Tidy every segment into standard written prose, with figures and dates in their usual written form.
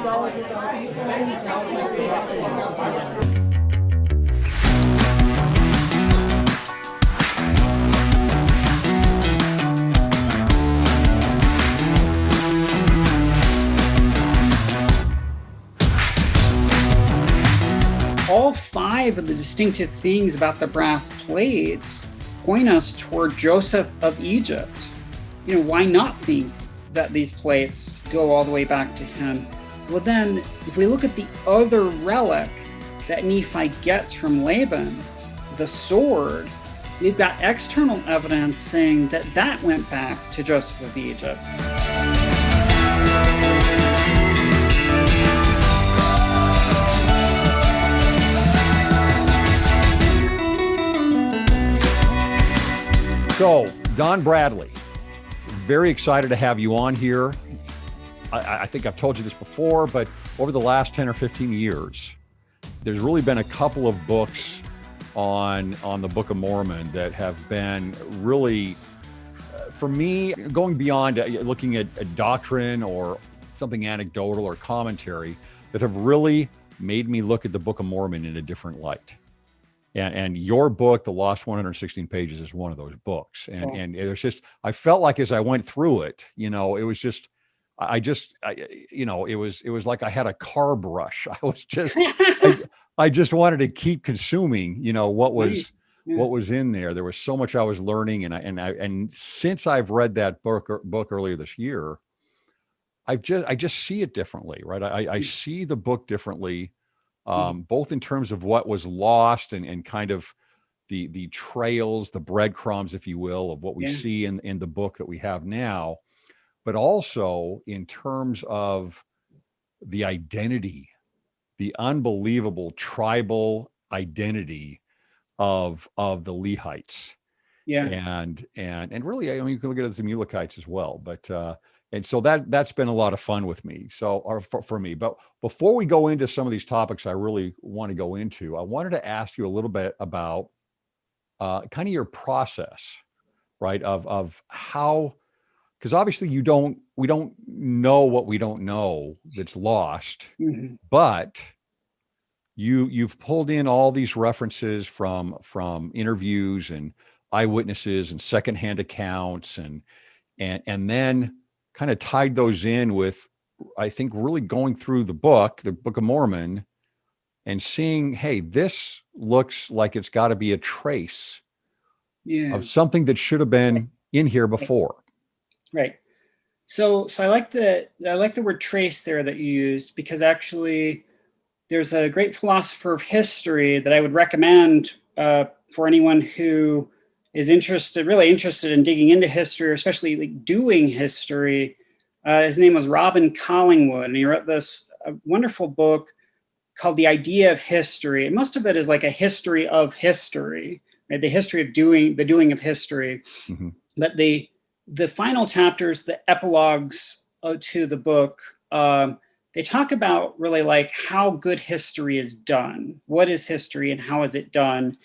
All five of the distinctive things about the brass plates point us toward Joseph of Egypt. You know, why not think that these plates go all the way back to him? Well, then, if we look at the other relic that Nephi gets from Laban, the sword, we've got external evidence saying that that went back to Joseph of Egypt. So, Don Bradley, very excited to have you on here. I think I've told you this before, but over the last 10 or 15 years, there's really been a couple of books on the Book of Mormon that have been really, for me, going beyond looking at a doctrine or something anecdotal or commentary, that have really made me look at the Book of Mormon in a different light. And your book, The Lost 116 Pages, is one of those books. And there's just, I felt like as I went through it, you know, it was just, you know, it was like I had a carb rush. I was just, I just wanted to keep consuming, you know, what was in there. There was so much I was learning. And since I've read that book earlier this year, I just see it differently, right? I see the book differently. Both in terms of what was lost and kind of the trails, the breadcrumbs, if you will, of what we see in the book that we have now, but also in terms of the identity, the unbelievable tribal identity of the Lehites. Yeah. And really, I mean, you can look at it as the Mulekites as well, but and so that's been a lot of fun with me. So, or for me. But before we go into some of these topics I really want to go into, I wanted to ask you a little bit about kind of your process, right? Of how, because obviously we don't know what we don't know that's lost, but you've pulled in all these references from interviews and eyewitnesses and secondhand accounts and then kind of tied those in with, I think, really going through the Book of Mormon, and seeing, hey, this looks like it's got to be a trace of something that should have been in here before. Right. So I like the word trace there that you used, because actually there's a great philosopher of history that I would recommend for anyone who is really interested in digging into history, or especially like doing history. His name was Robin Collingwood, and he wrote this wonderful book called The Idea of History. And most of it is like a history of history, right? The history of the doing of history. Mm-hmm. But the final chapters, the epilogues to the book, they talk about really like how good history is done. What is history and how is it done?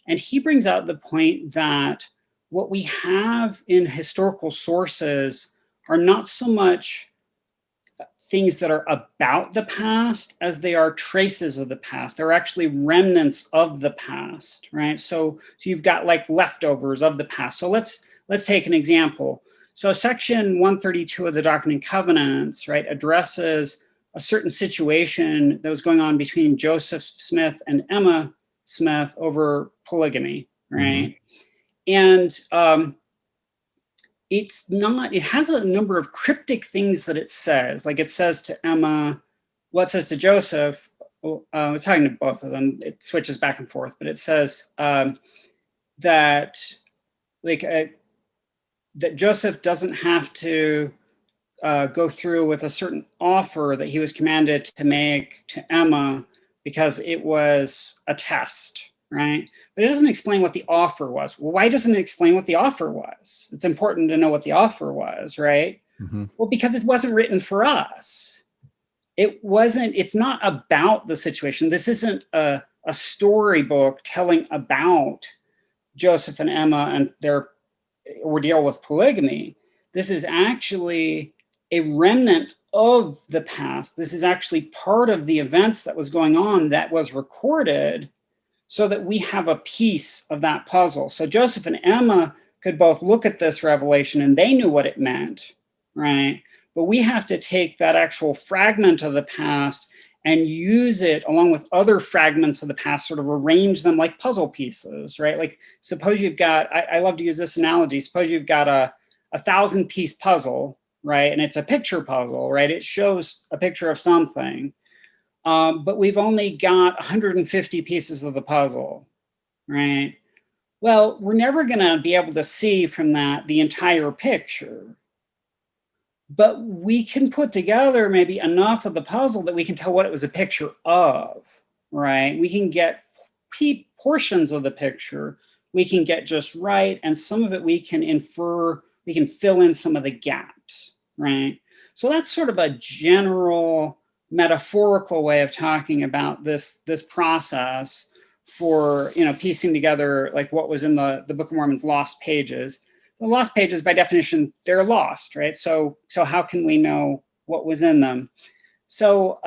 And he brings out the point that what we have in historical sources are not so much things that are about the past as they are traces of the past. They're actually remnants of the past, right? So you've got like leftovers of the past. So let's take an example. So section 132 of the Doctrine and Covenants, right, addresses a certain situation that was going on between Joseph Smith and Emma Smith over polygamy, right? Mm-hmm. And it has a number of cryptic things that it says. Like it says to Emma, well, it says to Joseph, it's talking to both of them, it switches back and forth, but it says that Joseph doesn't have to go through with a certain offer that he was commanded to make to Emma, because it was a test, right? But it doesn't explain what the offer was. Well, why doesn't it explain what the offer was? It's important to know what the offer was, right? Mm-hmm. Well, because it wasn't written for us. It's not about the situation. This isn't a storybook telling about Joseph and Emma and their ordeal with polygamy. This is actually a remnant of the past. This is actually part of the events that was going on that was recorded so that we have a piece of that puzzle. So Joseph and Emma could both look at this revelation and they knew what it meant, right? But we have to take that actual fragment of the past and use it along with other fragments of the past, sort of arrange them like puzzle pieces, right? Like suppose you've got, I love to use this analogy, suppose you've got a 1,000-piece puzzle, right? And it's a picture puzzle, right? It shows a picture of something. But we've only got 150 pieces of the puzzle, right? Well, we're never going to be able to see from that the entire picture. But we can put together maybe enough of the puzzle that we can tell what it was a picture of, right? We can get portions of the picture, we can get just right, and some of it we can infer, we can fill in some of the gaps, right? So that's sort of a general metaphorical way of talking about this process for, you know, piecing together like what was in the Book of Mormon's lost pages. The lost pages, by definition, they're lost, right? So how can we know what was in them? So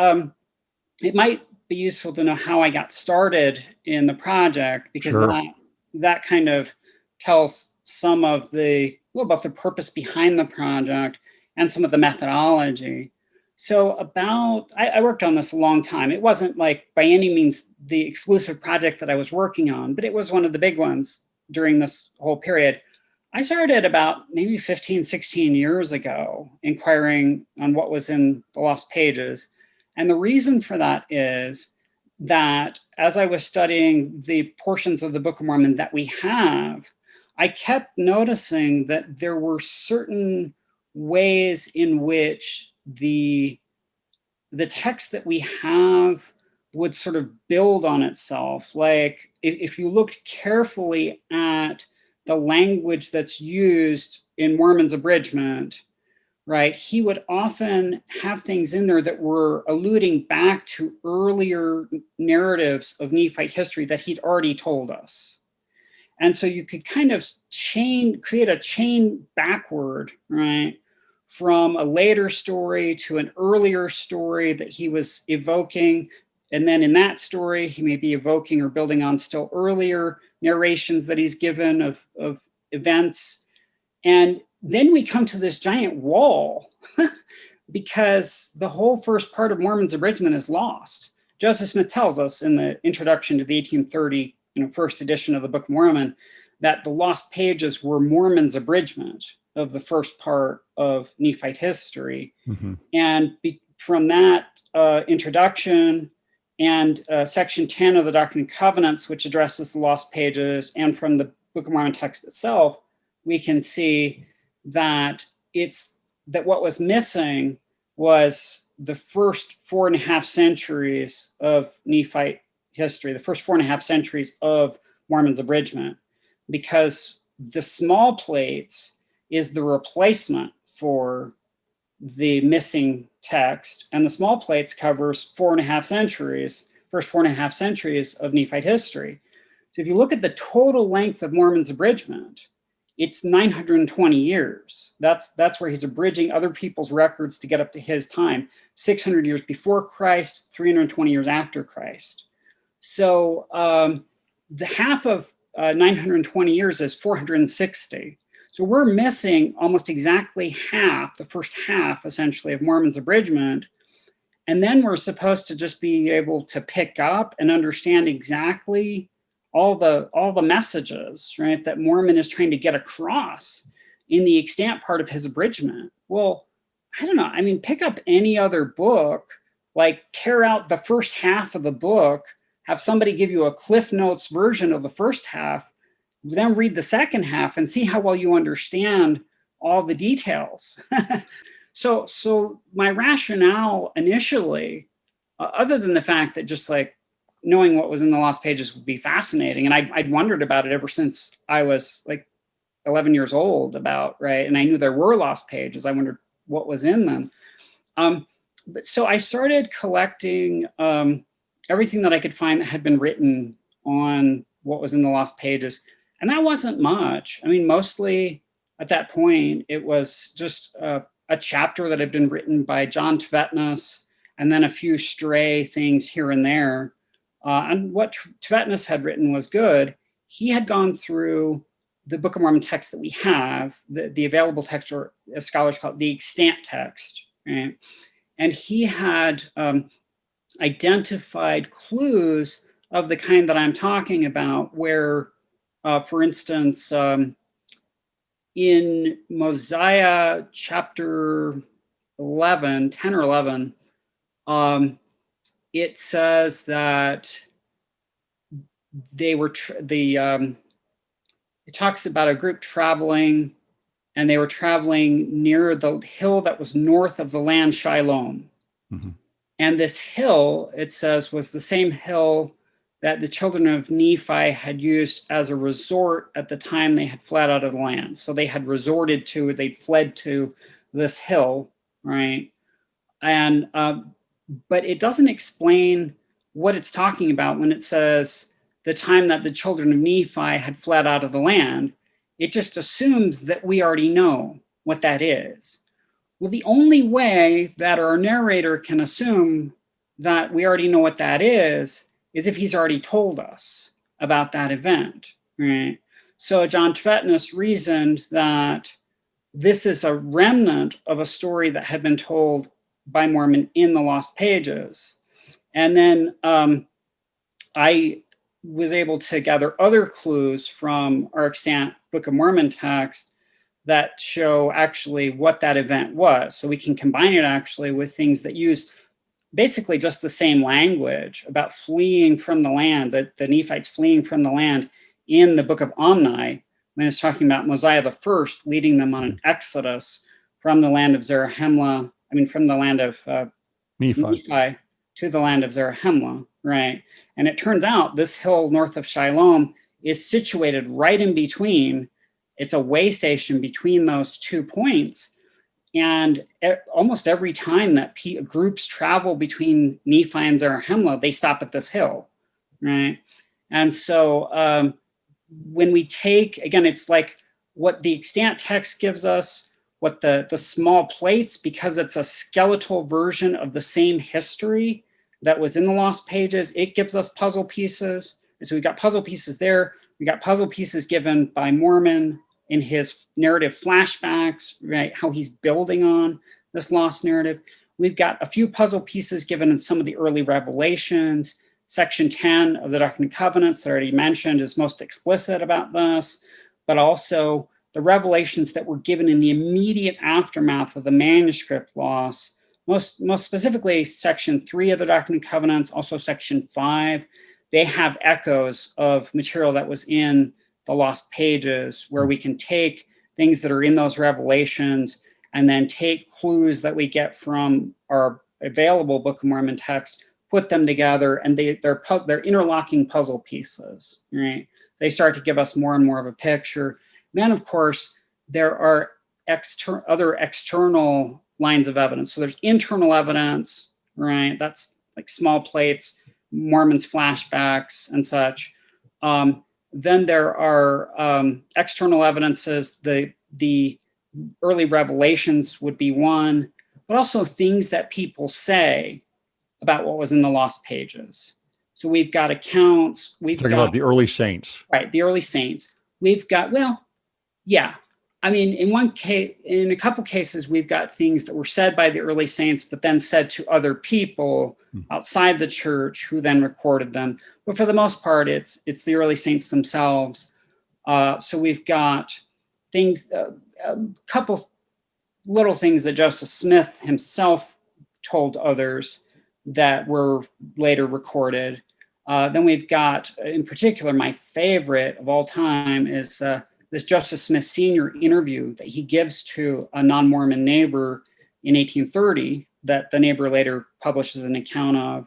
it might be useful to know how I got started in the project, because that kind of tells some of the, well, about the purpose behind the project and some of the methodology. So I worked on this a long time. It wasn't like by any means the exclusive project that I was working on, but it was one of the big ones during this whole period. I started about maybe 15, 16 years ago, inquiring on what was in the lost pages. And the reason for that is that as I was studying the portions of the Book of Mormon that we have, I kept noticing that there were certain ways in which the text that we have would sort of build on itself. Like if you looked carefully at the language that's used in Mormon's abridgment, right, he would often have things in there that were alluding back to earlier narratives of Nephite history that he'd already told us. And so you could kind of create a chain backward, right, from a later story to an earlier story that he was evoking. And then in that story, he may be evoking or building on still earlier narrations that he's given of events. And then we come to this giant wall because the whole first part of Mormon's abridgment is lost. Joseph Smith tells us in the introduction to the 1830 first edition of the Book of Mormon that the lost pages were Mormon's abridgment of the first part of Nephite history. Mm-hmm. And from that introduction and section 10 of the Doctrine and Covenants, which addresses the lost pages, and from the Book of Mormon text itself, we can see that what was missing was the first 4.5 centuries of Nephite history, the first 4.5 centuries of Mormon's abridgment, because the small plates is the replacement for the missing text, and the small plates covers 4.5 centuries, first 4.5 centuries of Nephite history. So if you look at the total length of Mormon's abridgment, it's 920 years. That's where he's abridging other people's records to get up to his time. 600 years before Christ, 320 years after Christ. So the half of 920 years is 460. So we're missing almost exactly half, the first half essentially of Mormon's abridgment. And then we're supposed to just be able to pick up and understand exactly all the messages, right, that Mormon is trying to get across in the extant part of his abridgment. Well, I don't know. I mean, pick up any other book, like tear out the first half of the book, have somebody give you a Cliff Notes version of the first half, then read the second half and see how well you understand all the details. So my rationale initially, other than the fact that just like knowing what was in the lost pages would be fascinating, and I'd wondered about it ever since I was like 11 years old about, right? And I knew there were lost pages. I wondered what was in them. But so I started collecting everything that I could find that had been written on what was in the lost pages. And that wasn't much. I mean, mostly at that point, it was just a chapter that had been written by John Tvetnes, and then a few stray things here and there. And what Tvetnes had written was good. He had gone through the Book of Mormon text that we have, the available text, or as scholars call it, the extant text, right? And he had identified clues of the kind that I'm talking about, where, for instance, in Mosiah chapter 11, 10 or 11, it says that they were, it talks about a group traveling, and they were traveling near the hill that was north of the land Shiloh. Mm-hmm. And this hill, it says, was the same hill that the children of Nephi had used as a resort at the time they had fled out of the land. So they had resorted to, they fled to this hill, right? And, but it doesn't explain what it's talking about when it says the time that the children of Nephi had fled out of the land. It just assumes that we already know what that is. Well, the only way that our narrator can assume that we already know what that is if he's already told us about that event, right? So John Tvetnes reasoned that this is a remnant of a story that had been told by Mormon in the Lost Pages. And then I was able to gather other clues from our extant Book of Mormon text that show actually what that event was. So we can combine it actually with things that use basically just the same language about fleeing from the land, that the Nephites fleeing from the land in the Book of Omni, when it's talking about Mosiah the First leading them on an exodus from the land of Zarahemla, from the land of Nephi to the land of Zarahemla, right? And it turns out this hill north of Shiloh is situated right in between. It's a way station between those 2 points. And almost every time that groups travel between Nephi and Zarahemla, they stop at this hill, right? And so when we take, again, it's like what the extant text gives us, what the small plates, because it's a skeletal version of the same history that was in the Lost Pages, it gives us puzzle pieces. And so we got puzzle pieces there. We got puzzle pieces given by Mormon in his narrative flashbacks, right? How he's building on this lost narrative. We've got a few puzzle pieces given in some of the early revelations. Section 10 of the Doctrine and Covenants that I already mentioned is most explicit about this, but also the revelations that were given in the immediate aftermath of the manuscript loss, most specifically Section 3 of the Doctrine and Covenants, also Section 5, they have echoes of material that was in the Lost Pages, where we can take things that are in those revelations and then take clues that we get from our available Book of Mormon text, put them together, and they're interlocking puzzle pieces, right? They start to give us more and more of a picture. Then, of course, there are other external lines of evidence. So there's internal evidence, right? That's like small plates, Mormons' flashbacks and such. Then there are external evidences. The early revelations would be one, but also things that people say about what was in the Lost Pages. So we've got accounts. Talking about the early saints. Right, the early saints. We've got, well, yeah. In one case, in a couple cases, we've got things that were said by the early saints, but then said to other people outside the church who then recorded them. But for the most part, it's the early saints themselves. So we've got things, a couple little things that Joseph Smith himself told others that were later recorded. Then we've got, in particular, my favorite of all time is this Joseph Smith Sr. interview that he gives to a non-Mormon neighbor in 1830 that the neighbor later publishes an account of.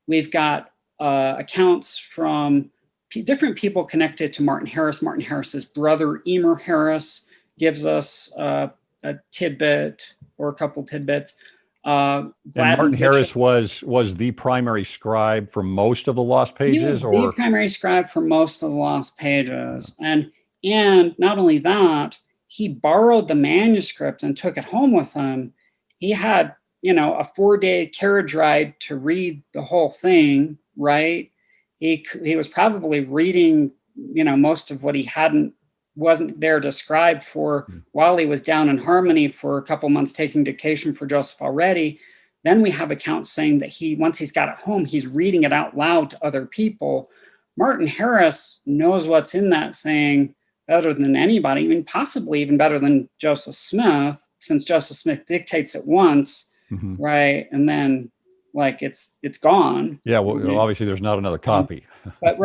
We've got accounts from different people connected to Martin Harris. Martin Harris's brother, Emer Harris, gives us a tidbit or a couple tidbits. And Martin Harris was the primary scribe for most of the Lost Pages? He was the primary scribe for most of the Lost Pages. And not only that, he borrowed the manuscript and took it home with him. He had, a 4-day carriage ride to read the whole thing, right? He was probably reading, most of what he wasn't there to scribe for while he was down in Harmony for a couple months taking dictation for Joseph already. Then we have accounts saying that once he's got it home, he's reading it out loud to other people. Martin Harris knows what's in that thing better than anybody. I mean, possibly even better than Joseph Smith, since Joseph Smith dictates it once, right? And then it's gone. Yeah, well, obviously there's not another copy. But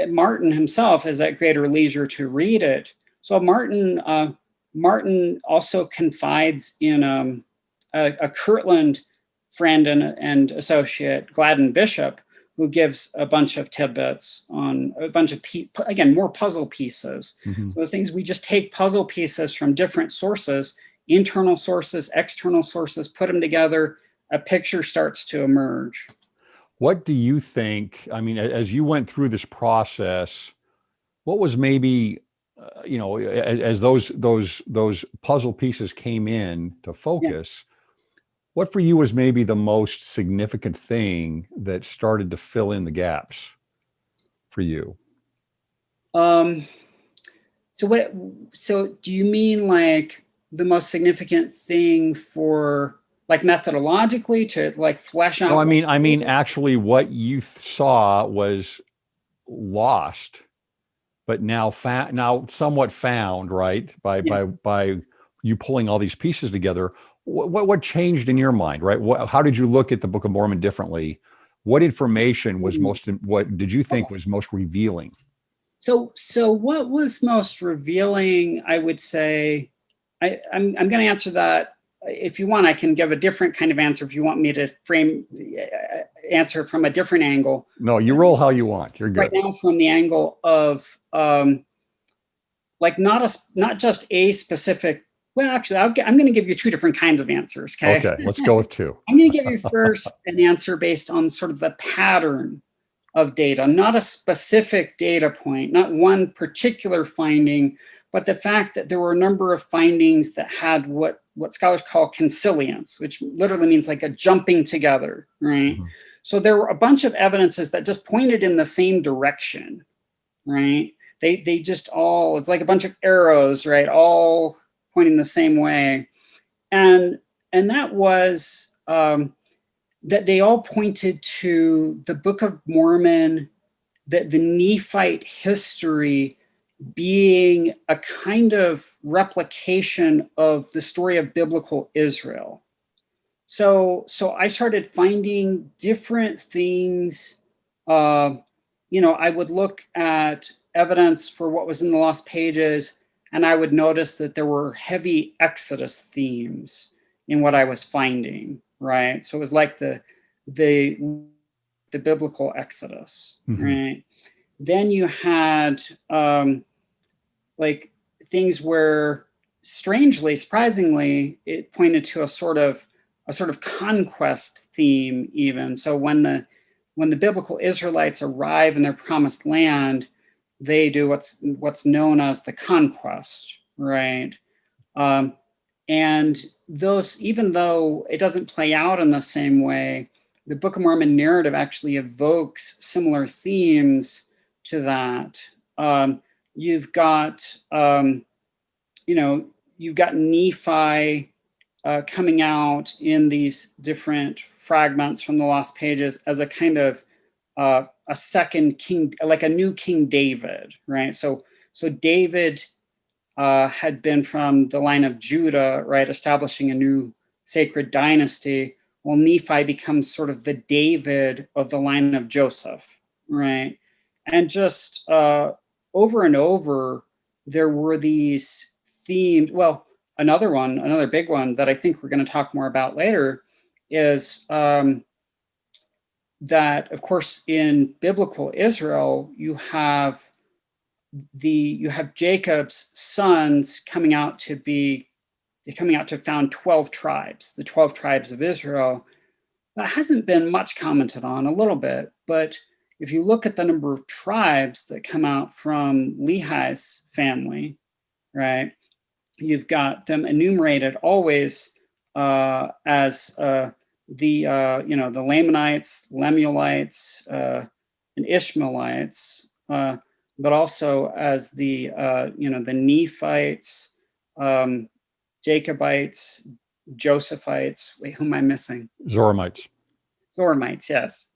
Martin himself is at greater leisure to read it. So Martin also confides in a Kirtland friend and associate, Gladden Bishop, who gives a bunch of tidbits on a bunch of, more puzzle pieces. So the things, we just take puzzle pieces from different sources, internal sources, external sources, put them together, a picture starts to emerge. What do you think, I mean, as you went through this process, what was maybe, as those puzzle pieces came in to focus, what for you was maybe the most significant thing that started to fill in the gaps for you? So do you mean the most significant thing for methodologically to flesh out? No, I mean, actually what you saw was lost, but now somewhat found, right? By you pulling all these pieces together. What changed in your mind, right? How did you look at the Book of Mormon differently? What information was what did you think was most revealing? So what was most revealing, I would say, I'm going to answer that. If you want, I can give a different kind of answer if you want me to answer from a different angle. No, you roll how you want. You're good. Right now, from the angle of not just a specific. Well, actually, I'm going to give you two different kinds of answers. Okay, let's go with two. I'm going to give you first an answer based on sort of the pattern of data, not a specific data point, not one particular finding, but the fact that there were a number of findings that had what scholars call consilience, which literally means a jumping together, right? So there were a bunch of evidences that just pointed in the same direction, right? They just all, it's like a bunch of arrows, right? All pointing the same way. And that was that they all pointed to the Book of Mormon, that the Nephite history being a kind of replication of the story of biblical Israel. So I started finding different things. I would look at evidence for what was in the lost pages, and I would notice that there were heavy Exodus themes in what I was finding, right? So it was like the biblical Exodus, right? Then you had things where, strangely, surprisingly, it pointed to a sort of conquest theme even. So when the biblical Israelites arrive in their promised land, they do what's known as the conquest, right? And those, even though it doesn't play out in the same way, the Book of Mormon narrative actually evokes similar themes to that. You've got Nephi coming out in these different fragments from the lost pages as a kind of a second king, like a new King David, right? So David had been from the line of Judah, right, establishing a new sacred dynasty. Well, Nephi becomes sort of the David of the line of Joseph, right? And just over and over, there were these themes. Well, another big one that I think we're going to talk more about later is that, of course, in biblical Israel, you have Jacob's sons coming out to found 12 tribes, the 12 tribes of Israel. That hasn't been much commented on, a little bit, but if you look at the number of tribes that come out from Lehi's family, right, you've got them enumerated always as the Lamanites, Lemuelites, and Ishmaelites, but also as the Nephites, Jacobites, Josephites. Wait, who am I missing? Zoramites. Zoramites, yes.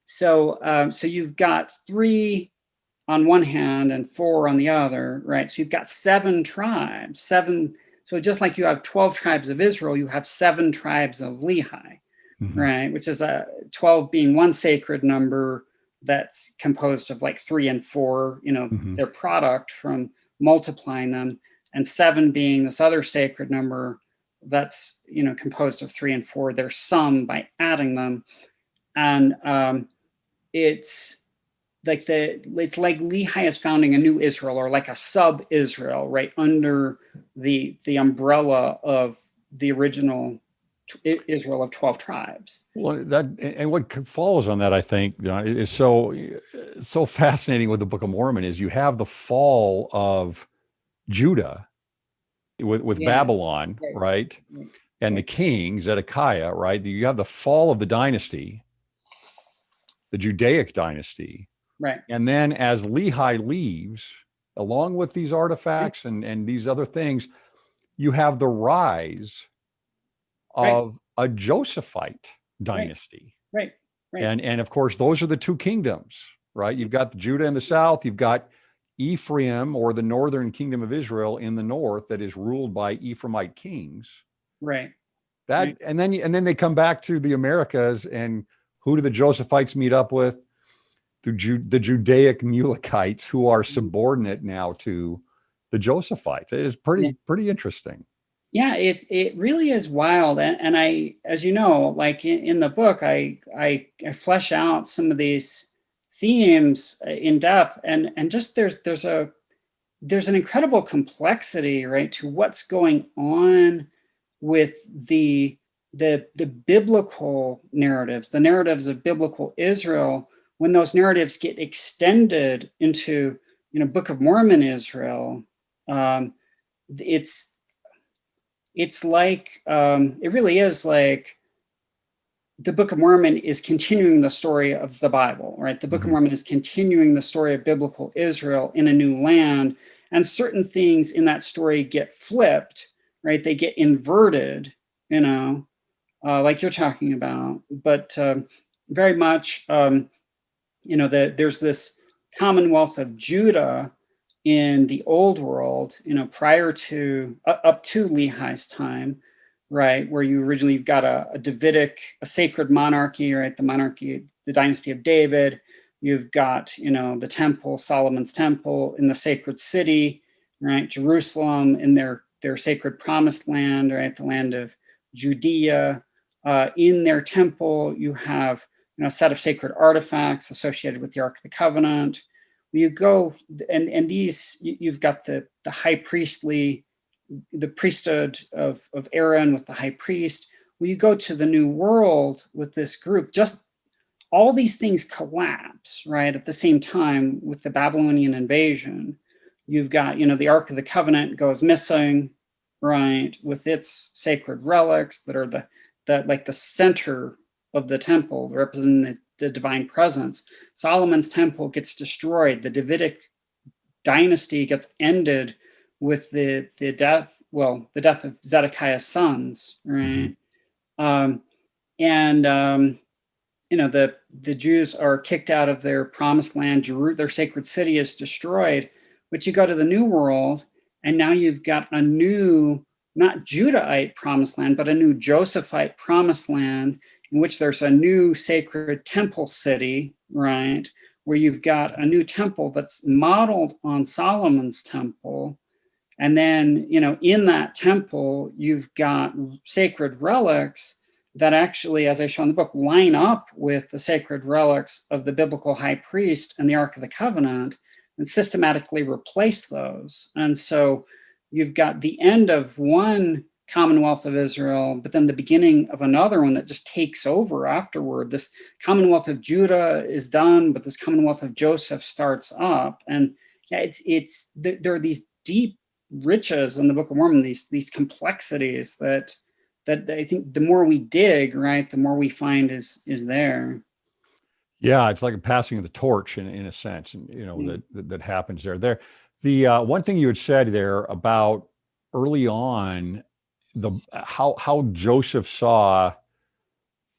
So you've got 3 on one hand and 4 on the other, right? So you've got 7 tribes, 7. So just like you have 12 tribes of Israel, you have 7 tribes of Lehi, right? Which is 12 being one sacred number that's composed of like 3 and 4, their product from multiplying them, and 7 being this other sacred number that's composed of 3 and 4, their sum by adding them. And it's like Lehi is founding a new Israel, or like a sub-Israel, right under the umbrella of the original Israel of 12 tribes. Well, and what follows on that, I think, is so fascinating with the Book of Mormon is you have the fall of Judah with Babylon, right? And the king, Zedekiah, right? You have the fall of the dynasty, the Judaic dynasty. Right. And then as Lehi leaves, along with these artifacts and these other things, you have the rise of a Josephite dynasty. Right. And of course, those are the 2 kingdoms, right? You've got Judah in the south, you've got Ephraim, or the northern kingdom of Israel, in the north, that is ruled by Ephraimite kings. Right. And then they come back to the Americas, and who do the Josephites meet up with? The Judaic Mulekites, who are subordinate now to the Josephites. It is pretty interesting. Yeah, it really is wild, and I, as you know, like in the book, I flesh out some of these themes in depth, and just there's an incredible complexity, right, to what's going on with the biblical narratives, the narratives of biblical Israel, when those narratives get extended into Book of Mormon Israel. It's like it really is like the Book of Mormon is continuing the story of the Bible, right? The Book of Mormon is continuing the story of biblical Israel in a new land, and certain things in that story get flipped, right? They get inverted, like you're talking about. But very much, there's this Commonwealth of Judah in the old world, prior to up to Lehi's time, right, where you've got a Davidic, a sacred monarchy, right, the dynasty of David. You've got the temple, Solomon's temple, in the sacred city, right, Jerusalem, in their sacred promised land, right, the land of Judea. In their temple, you have a set of sacred artifacts associated with the Ark of the Covenant. You go and these, you've got the high priestly, the priesthood of Aaron with the high priest. When you go to the New World with this group, just all these things collapse, right, at the same time with the Babylonian invasion. You've got, the Ark of the Covenant goes missing, right, with its sacred relics that are the center of the temple, representing the divine presence. Solomon's temple gets destroyed. The Davidic dynasty gets ended with the death of Zedekiah's sons, right? The Jews are kicked out of their promised land. Their sacred city is destroyed. But you go to the New World, and now you've got a new, not Judahite promised land, but a new Josephite promised land, in which there's a new sacred temple city, right, where you've got a new temple that's modeled on Solomon's temple. And then, in that temple, you've got sacred relics that actually, as I show in the book, line up with the sacred relics of the biblical high priest and the Ark of the Covenant, and systematically replace those. And so you've got the end of one Commonwealth of Israel, but then the beginning of another one that just takes over afterward. This Commonwealth of Judah is done, but this Commonwealth of Joseph starts up. And yeah, there are these deep riches in the Book of Mormon, these complexities that I think the more we dig, right, the more we find is there. Yeah, it's like a passing of the torch in a sense, and Yeah. that happens there. The one thing you had said there about early on, the how Joseph saw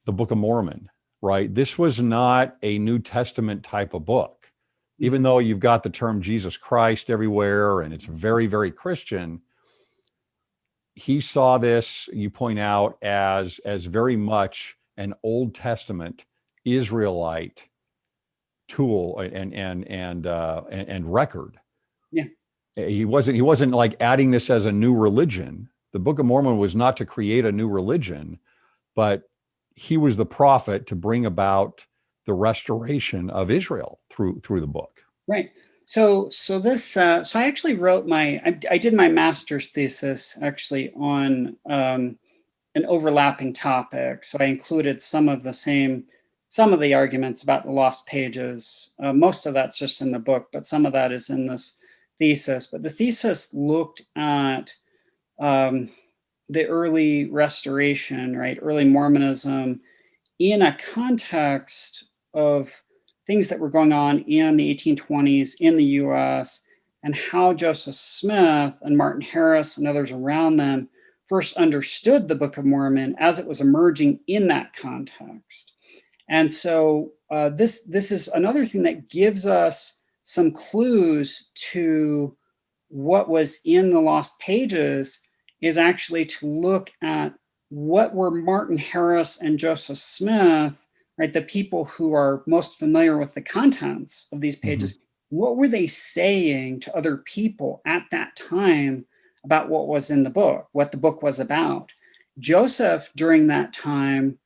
the Book of Mormon, right? This was not a New Testament type of book, even though you've got the term Jesus Christ everywhere and it's very, very Christian. He saw this, you point out, as very much an Old Testament Israelite tool and record. Yeah. He wasn't like adding this as a new religion. The Book of Mormon was not to create a new religion, but he was the prophet to bring about the restoration of Israel through the book. Right. So I actually wrote I did my master's thesis actually on an overlapping topic. So I included some of the arguments about the lost pages. Most of that's just in the book, but some of that is in this thesis. But the thesis looked at the early restoration, right, early Mormonism, in a context of things that were going on in the 1820s in the US, and how Joseph Smith and Martin Harris and others around them first understood the Book of Mormon as it was emerging in that context. And so this is another thing that gives us some clues to what was in the lost pages, is actually to look at what were Martin Harris and Joseph Smith, right, the people who are most familiar with the contents of these pages, what were they saying to other people at that time about what was in the book, what the book was about? Joseph, during that time,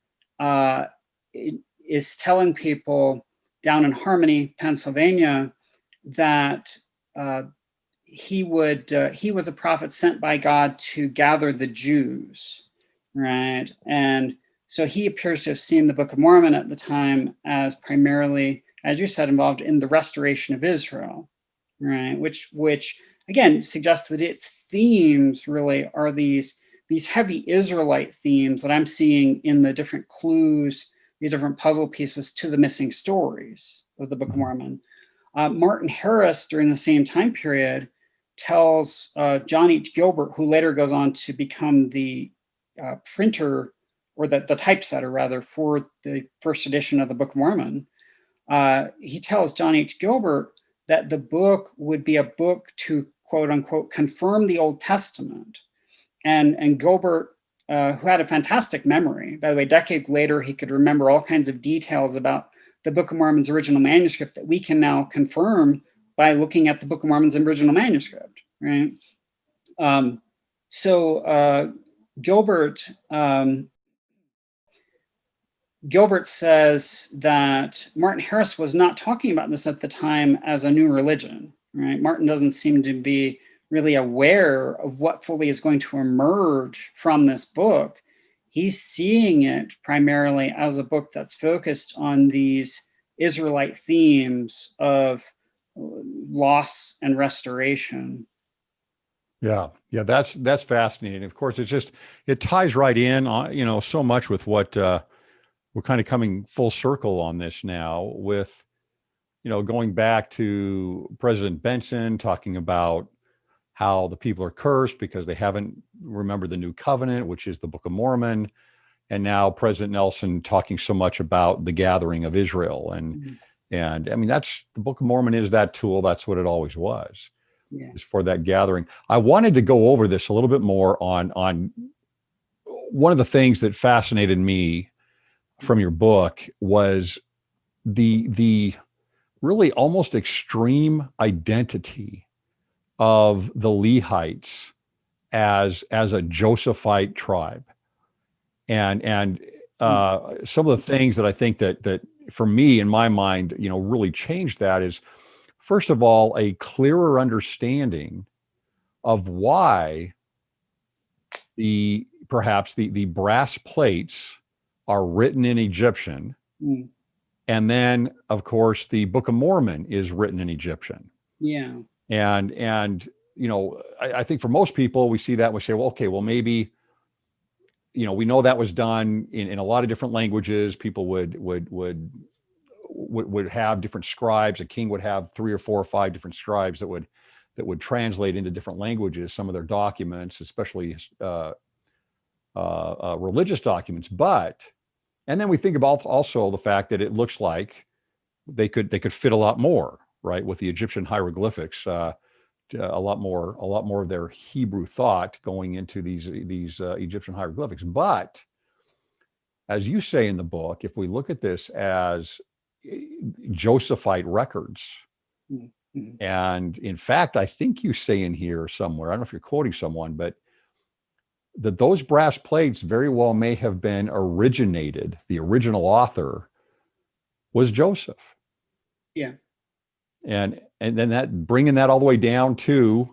is telling people down in Harmony, Pennsylvania, that he was a prophet sent by God to gather the Jews, right? And so he appears to have seen the Book of Mormon at the time as primarily, as you said, involved in the restoration of Israel, right? Which again suggests that its themes really are these heavy Israelite themes that I'm seeing in the different clues, these different puzzle pieces to the missing stories of the Book of Mormon. Martin Harris, during the same time period, tells John H. Gilbert, who later goes on to become the printer, or the typesetter rather, for the first edition of the Book of Mormon. He tells John H. Gilbert that the book would be a book to, quote unquote, confirm the Old Testament. And Gilbert, who had a fantastic memory, by the way, decades later, he could remember all kinds of details about the Book of Mormon's original manuscript that we can now confirm by looking at the Book of Mormon's original manuscript, right? Gilbert says that Martin Harris was not talking about this at the time as a new religion, right? Martin doesn't seem to be really aware of what fully is going to emerge from this book. He's seeing it primarily as a book that's focused on these Israelite themes of loss and restoration. Yeah, that's fascinating. Of course, it ties right in on, so much with what we're kind of coming full circle on this now with, going back to President Benson talking about how the people are cursed because they haven't remembered the new covenant, which is the Book of Mormon. And now President Nelson talking so much about the gathering of Israel. And I mean, that's the Book of Mormon is that tool. That's what it always was, is for that gathering. I wanted to go over this a little bit more on one of the things that fascinated me from your book was the really almost extreme identity of the Lehites as a Josephite tribe. And some of the things that I think that for me, in my mind, really changed that is, first of all, a clearer understanding of why perhaps the brass plates are written in Egyptian. And then, of course, the Book of Mormon is written in Egyptian. Yeah. And I think for most people, we see that and we say, well, okay, well, maybe, we know that was done in a lot of different languages. People would have different scribes. A king would have 3 or 4 or 5 different scribes that would translate into different languages some of their documents, especially religious documents. And then we think about also the fact that it looks like they could fit a lot more, right, with the Egyptian hieroglyphics. A lot more of their Hebrew thought going into these Egyptian hieroglyphics. But as you say in the book, if we look at this as Josephite records, mm-hmm. and in fact, I think you say in here somewhere, I don't know if you're quoting someone, but that those brass plates very well may have been originated. The original author was Joseph. Yeah. And then that bringing that all the way down to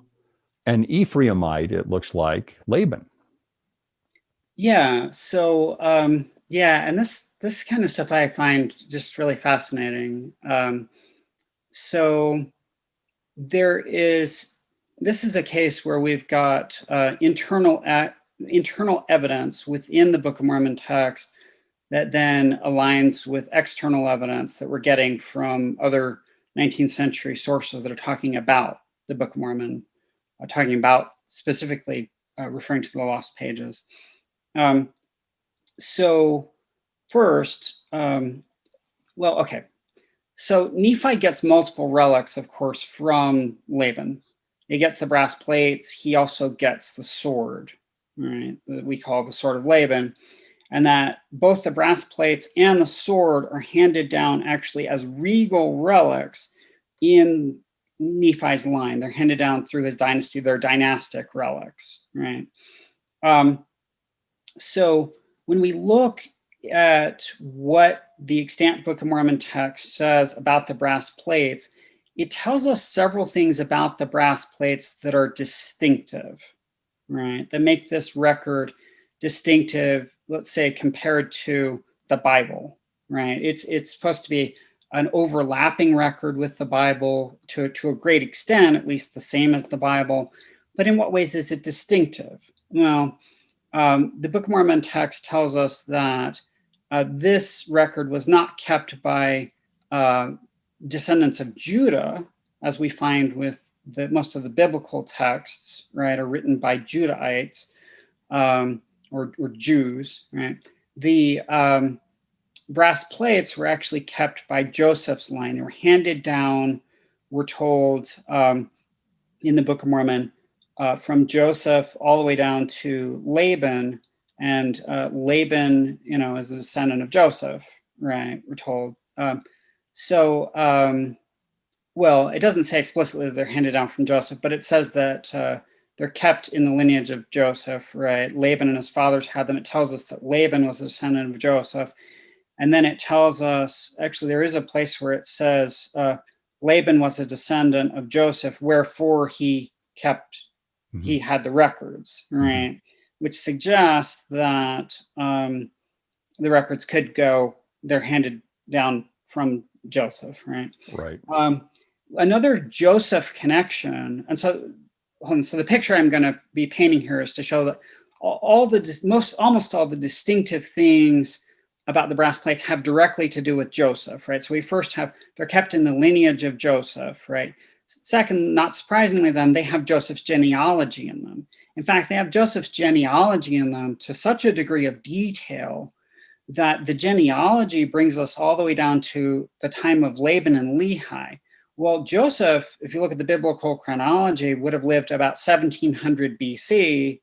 an Ephraimite, it looks like Laban. Yeah. So and this kind of stuff I find just really fascinating. So this is a case where we've got internal evidence within the Book of Mormon text that then aligns with external evidence that we're getting from other 19th century sources that are talking about the Book of Mormon, talking about specifically referring to the lost pages. So first, okay. So Nephi gets multiple relics, of course, from Laban. He gets the brass plates. He also gets the sword, right, that we call the Sword of Laban. And that both the brass plates and the sword are handed down actually as regal relics in Nephi's line. They're handed down through his dynasty. They're dynastic relics, right? So when we look at what the extant Book of Mormon text says about the brass plates, it tells us several things about the brass plates that are distinctive, right? That make this record distinctive, let's say, compared to the Bible, right? It's supposed to be an overlapping record with the Bible to a great extent, at least the same as the Bible. But in what ways is it distinctive? Well, the Book of Mormon text tells us that this record was not kept by descendants of Judah, as we find with most of the biblical texts, right, are written by Judahites or Jews, right? The brass plates were actually kept by Joseph's line. They were handed down, we're told, in the Book of Mormon, from Joseph all the way down to Laban, and Laban, is the descendant of Joseph, right? We're told. Well, it doesn't say explicitly that they're handed down from Joseph, but it says that they're kept in the lineage of Joseph, right? Laban and his fathers had them. It tells us that Laban was a descendant of Joseph. And then it tells us, actually, there is a place where it says Laban was a descendant of Joseph, wherefore he had the records, right? Mm-hmm. Which suggests that the records could they're handed down from Joseph, right? Right. Another Joseph connection, and so the picture I'm going to be painting here is to show that almost all the distinctive things about the brass plates have directly to do with Joseph, right? So we first they're kept in the lineage of Joseph, right? Second, not surprisingly, then they have Joseph's genealogy in them. In fact, they have Joseph's genealogy in them to such a degree of detail that the genealogy brings us all the way down to the time of Laban and Lehi. Well, Joseph, if you look at the biblical chronology, would have lived about 1700 BC,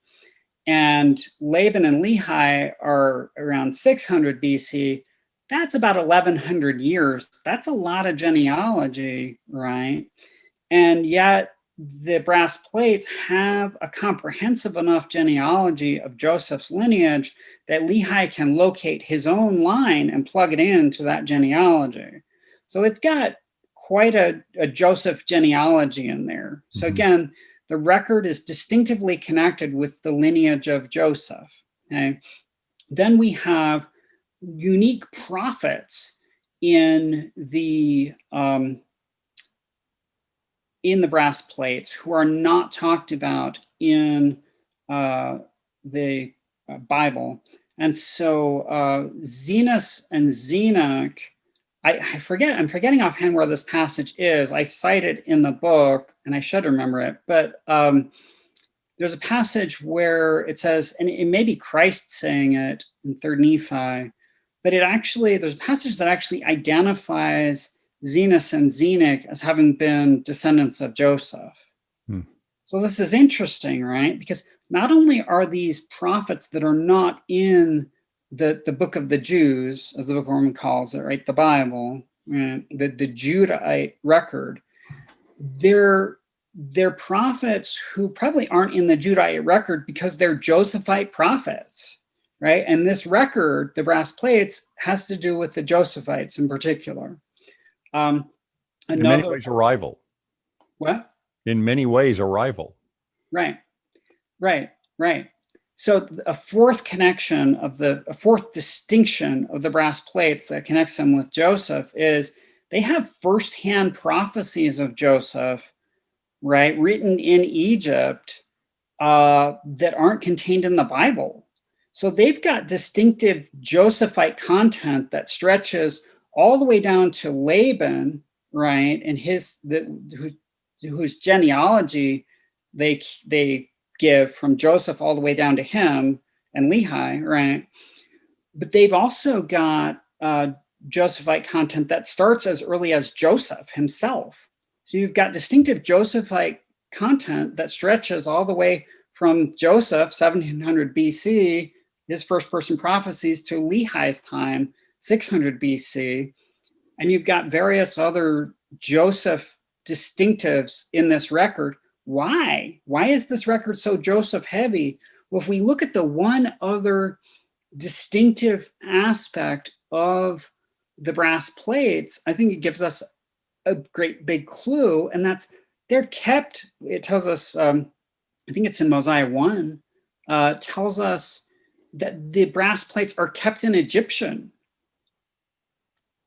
and Laban and Lehi are around 600 BC. That's about 1100 years. That's a lot of genealogy, right? And yet the brass plates have a comprehensive enough genealogy of Joseph's lineage that Lehi can locate his own line and plug it into that genealogy. So it's got quite a Joseph genealogy in there. So again, the record is distinctively connected with the lineage of Joseph. Okay? Then we have unique prophets in the in the brass plates who are not talked about in the Bible. And so Zenos and Zenock, I'm forgetting offhand where this passage is. I cite it in the book and I should remember it, but there's a passage where it says, and it may be Christ saying it in 3rd Nephi, but there's a passage that actually identifies Zenos and Zenock as having been descendants of Joseph. So this is interesting, right? Because not only are these prophets that are not in the book of the Jews, as the Book of Mormon calls it, right? The Bible, right? The Judahite record, they're prophets who probably aren't in the Judahite record because they're Josephite prophets, right? And this record, the brass plates, has to do with the Josephites in particular. In many ways, a rival. What? In many ways, a rival. Right. So a fourth distinction of the brass plates that connects them with Joseph is they have firsthand prophecies of Joseph, right, written in Egypt that aren't contained in the Bible. So they've got distinctive Josephite content that stretches all the way down to Laban, right, and whose genealogy they give from Joseph all the way down to him and Lehi, right? But they've also got Josephite content that starts as early as Joseph himself. So you've got distinctive Josephite content that stretches all the way from Joseph, 1700 BC, his first person prophecies, to Lehi's time, 600 BC. And you've got various other Joseph distinctives in this record. Why? Why is this record so Joseph heavy? Well, if we look at the one other distinctive aspect of the brass plates, I think it gives us a great big clue, and that's they're kept, it tells us, I think it's in Mosiah 1, tells us that the brass plates are kept in Egyptian.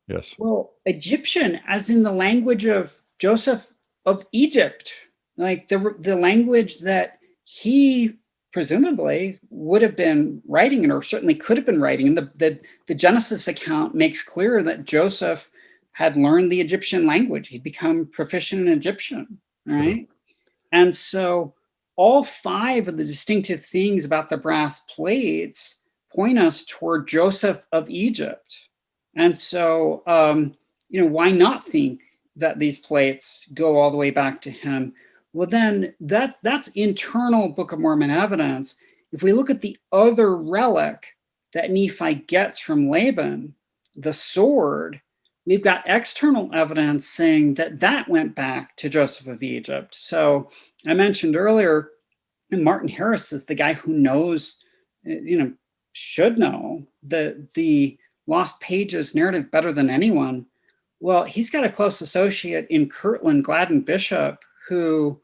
Yes. Well, Egyptian, as in the language of Joseph of Egypt, like the language that he presumably would have been writing in, or certainly could have been writing. And the Genesis account makes clear that Joseph had learned the Egyptian language. He'd become proficient in Egyptian, right? Sure. And so all five of the distinctive things about the brass plates point us toward Joseph of Egypt. And so, why not think that these plates go all the way back to him? Well, then that's internal Book of Mormon evidence. If we look at the other relic that Nephi gets from Laban, the sword, we've got external evidence saying that went back to Joseph of Egypt. So I mentioned earlier, Martin Harris is the guy who knows, should know the Lost Pages narrative better than anyone. Well, he's got a close associate in Kirtland Gladden Bishop, who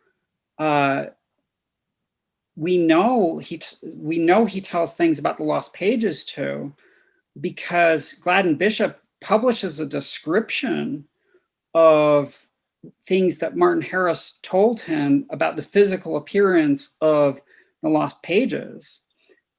we know he tells things about the Lost Pages to, because Gladden Bishop publishes a description of things that Martin Harris told him about the physical appearance of the Lost Pages.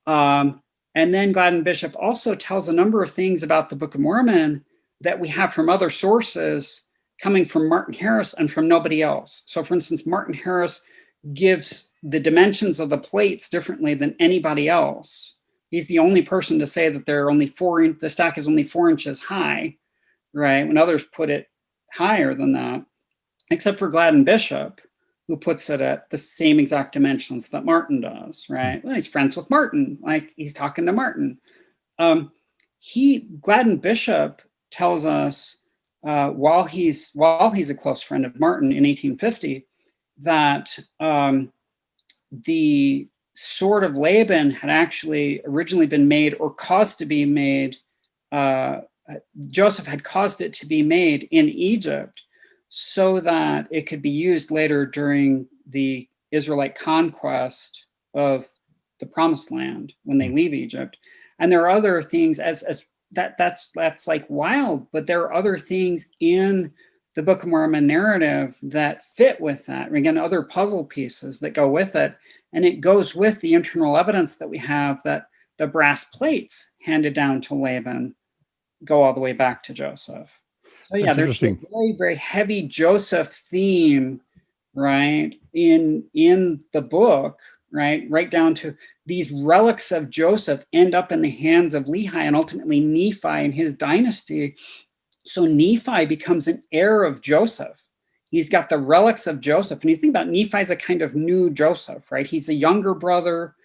And then Gladden Bishop also tells a number of things about the Book of Mormon that we have from other sources coming from Martin Harris and from nobody else. So for instance, Martin Harris gives the dimensions of the plates differently than anybody else. He's the only person to say that the stack is only 4 inches high, right? When others put it higher than that, except for Gladden Bishop, who puts it at the same exact dimensions that Martin does, right? Well, he's friends with Martin, like he's talking to Martin. Gladden Bishop tells us while he's a close friend of Martin in 1850, that the Sword of Laban had actually originally been made or caused to be made. Joseph had caused it to be made in Egypt so that it could be used later during the Israelite conquest of the Promised Land when they leave Egypt. And there are other things that's like wild, but there are other things in the Book of Mormon narrative that fit with that. And again, other puzzle pieces that go with it. And it goes with the internal evidence that we have that the brass plates handed down to Laban go all the way back to Joseph. So yeah, That's there's a interesting. very, very heavy Joseph theme, right, in the book, right down to these relics of Joseph end up in the hands of Lehi and ultimately Nephi and his dynasty. So Nephi becomes an heir of Joseph. He's got the relics of Joseph. And you think about Nephi as a kind of new Joseph, right? He's a younger brother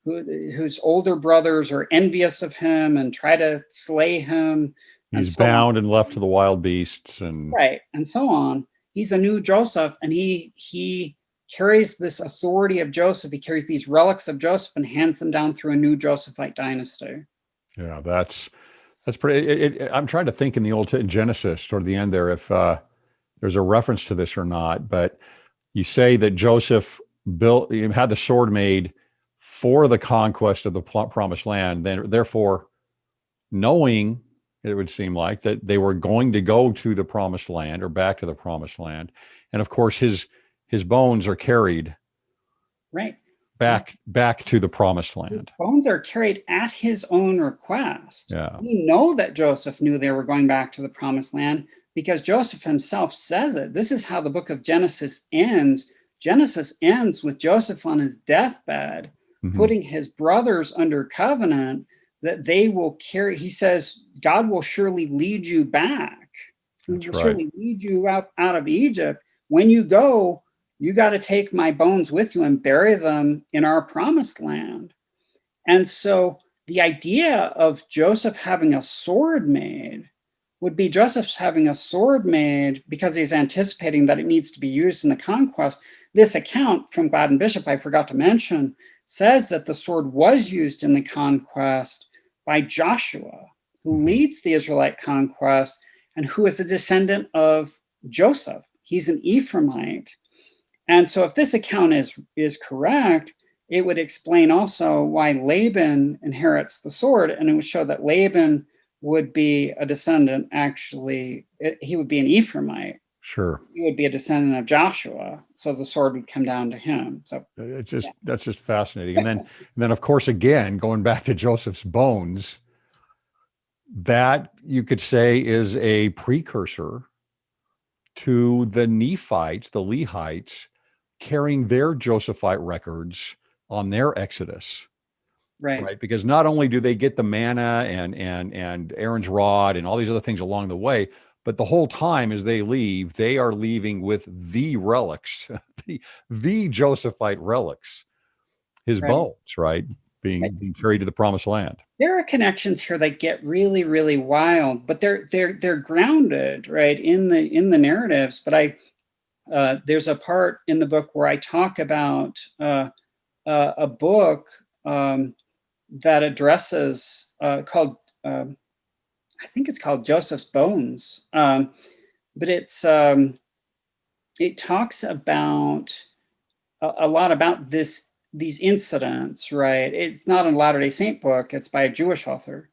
whose older brothers are envious of him and try to slay him. He's bound and left to the wild beasts, and right, and so on. He's a new Joseph, and he carries this authority of Joseph. He carries these relics of Joseph and hands them down through a new Josephite dynasty. Yeah, that's pretty. I'm trying to think in Genesis toward the end there if there's a reference to this or not. But you say that Joseph had the sword made for the conquest of the promised land. Then, therefore, knowing, it would seem like, that they were going to go to the promised land or back to the promised land, and of course his bones are carried right back to the promised land. His bones are carried at his own request. Yeah, we know that Joseph knew they were going back to the promised land because Joseph himself says it. This is how the book of Genesis ends. Genesis ends with Joseph on his deathbed, putting his brothers under covenant that they will carry. He says, God will surely lead you back. He will surely lead you out of Egypt. When you go, you got to take my bones with you and bury them in our promised land. And so the idea of Joseph having a sword made would be Joseph's having a sword made because he's anticipating that it needs to be used in the conquest. This account from Gladden Bishop, I forgot to mention, says that the sword was used in the conquest by Joshua, who leads the Israelite conquest and who is a descendant of Joseph. He's an Ephraimite. And so if this account is correct, it would explain also why Laban inherits the sword, and it would show that Laban would be a descendant, actually, he would be an Ephraimite. Sure. He would be a descendant of Joshua, so the sword would come down to him. So that's just fascinating. And then of course, again, going back to Joseph's bones, that you could say is a precursor to the Nephites, the Lehites, carrying their Josephite records on their exodus. Right. Because not only do they get the manna and Aaron's rod and all these other things along the way, but the whole time as they leave, they are leaving with the relics, the Josephite relics, his bones, right? Being carried to the promised land. There are connections here that get really, really wild, but they're grounded, right, in the narratives. But there's a part in the book where I talk about a book that addresses called I think it's called Joseph's Bones, but it talks about a lot about these incidents, right? It's not a Latter-day Saint book; it's by a Jewish author,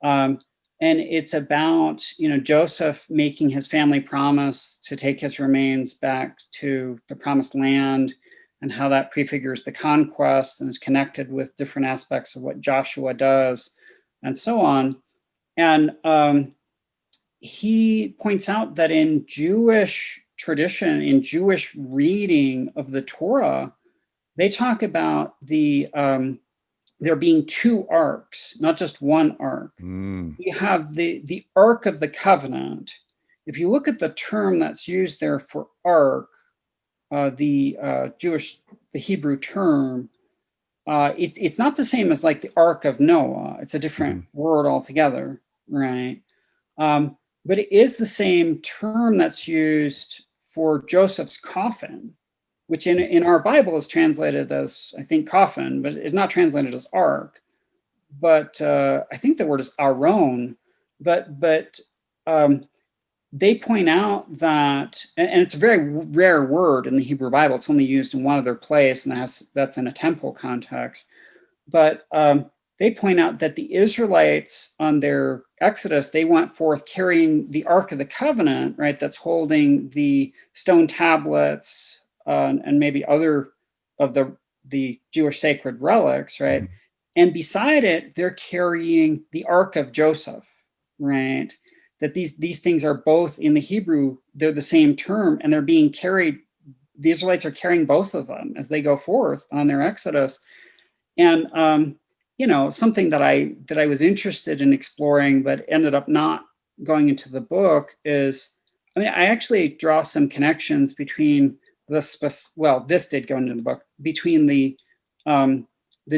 and it's about Joseph making his family promise to take his remains back to the promised land, and how that prefigures the conquest and is connected with different aspects of what Joshua does, and so on. And he points out that in Jewish tradition, in Jewish reading of the Torah, they talk about there being two arcs, not just one arc. You have the Ark of the Covenant. If you look at the term that's used there for ark, the Hebrew term, it's not the same as like the Ark of Noah. It's a different word altogether, right? But it is the same term that's used for Joseph's coffin, which in our Bible is translated as, I think, coffin, but it's not translated as ark. But I think the word is aron. But they point out that, and it's a very rare word in the Hebrew Bible. It's only used in one other place, and that's in a temple context. But they point out that the Israelites on their Exodus, they went forth carrying the Ark of the Covenant, right? That's holding the stone tablets and maybe other of the Jewish sacred relics, right? Mhm. And beside it, they're carrying the Ark of Joseph, right? That these things are both in the Hebrew, they're the same term, and they're being carried. The Israelites are carrying both of them as they go forth on their Exodus. And something that I was interested in exploring, but ended up not going into the book is, I mean, I actually draw some connections between this did go into the book, between the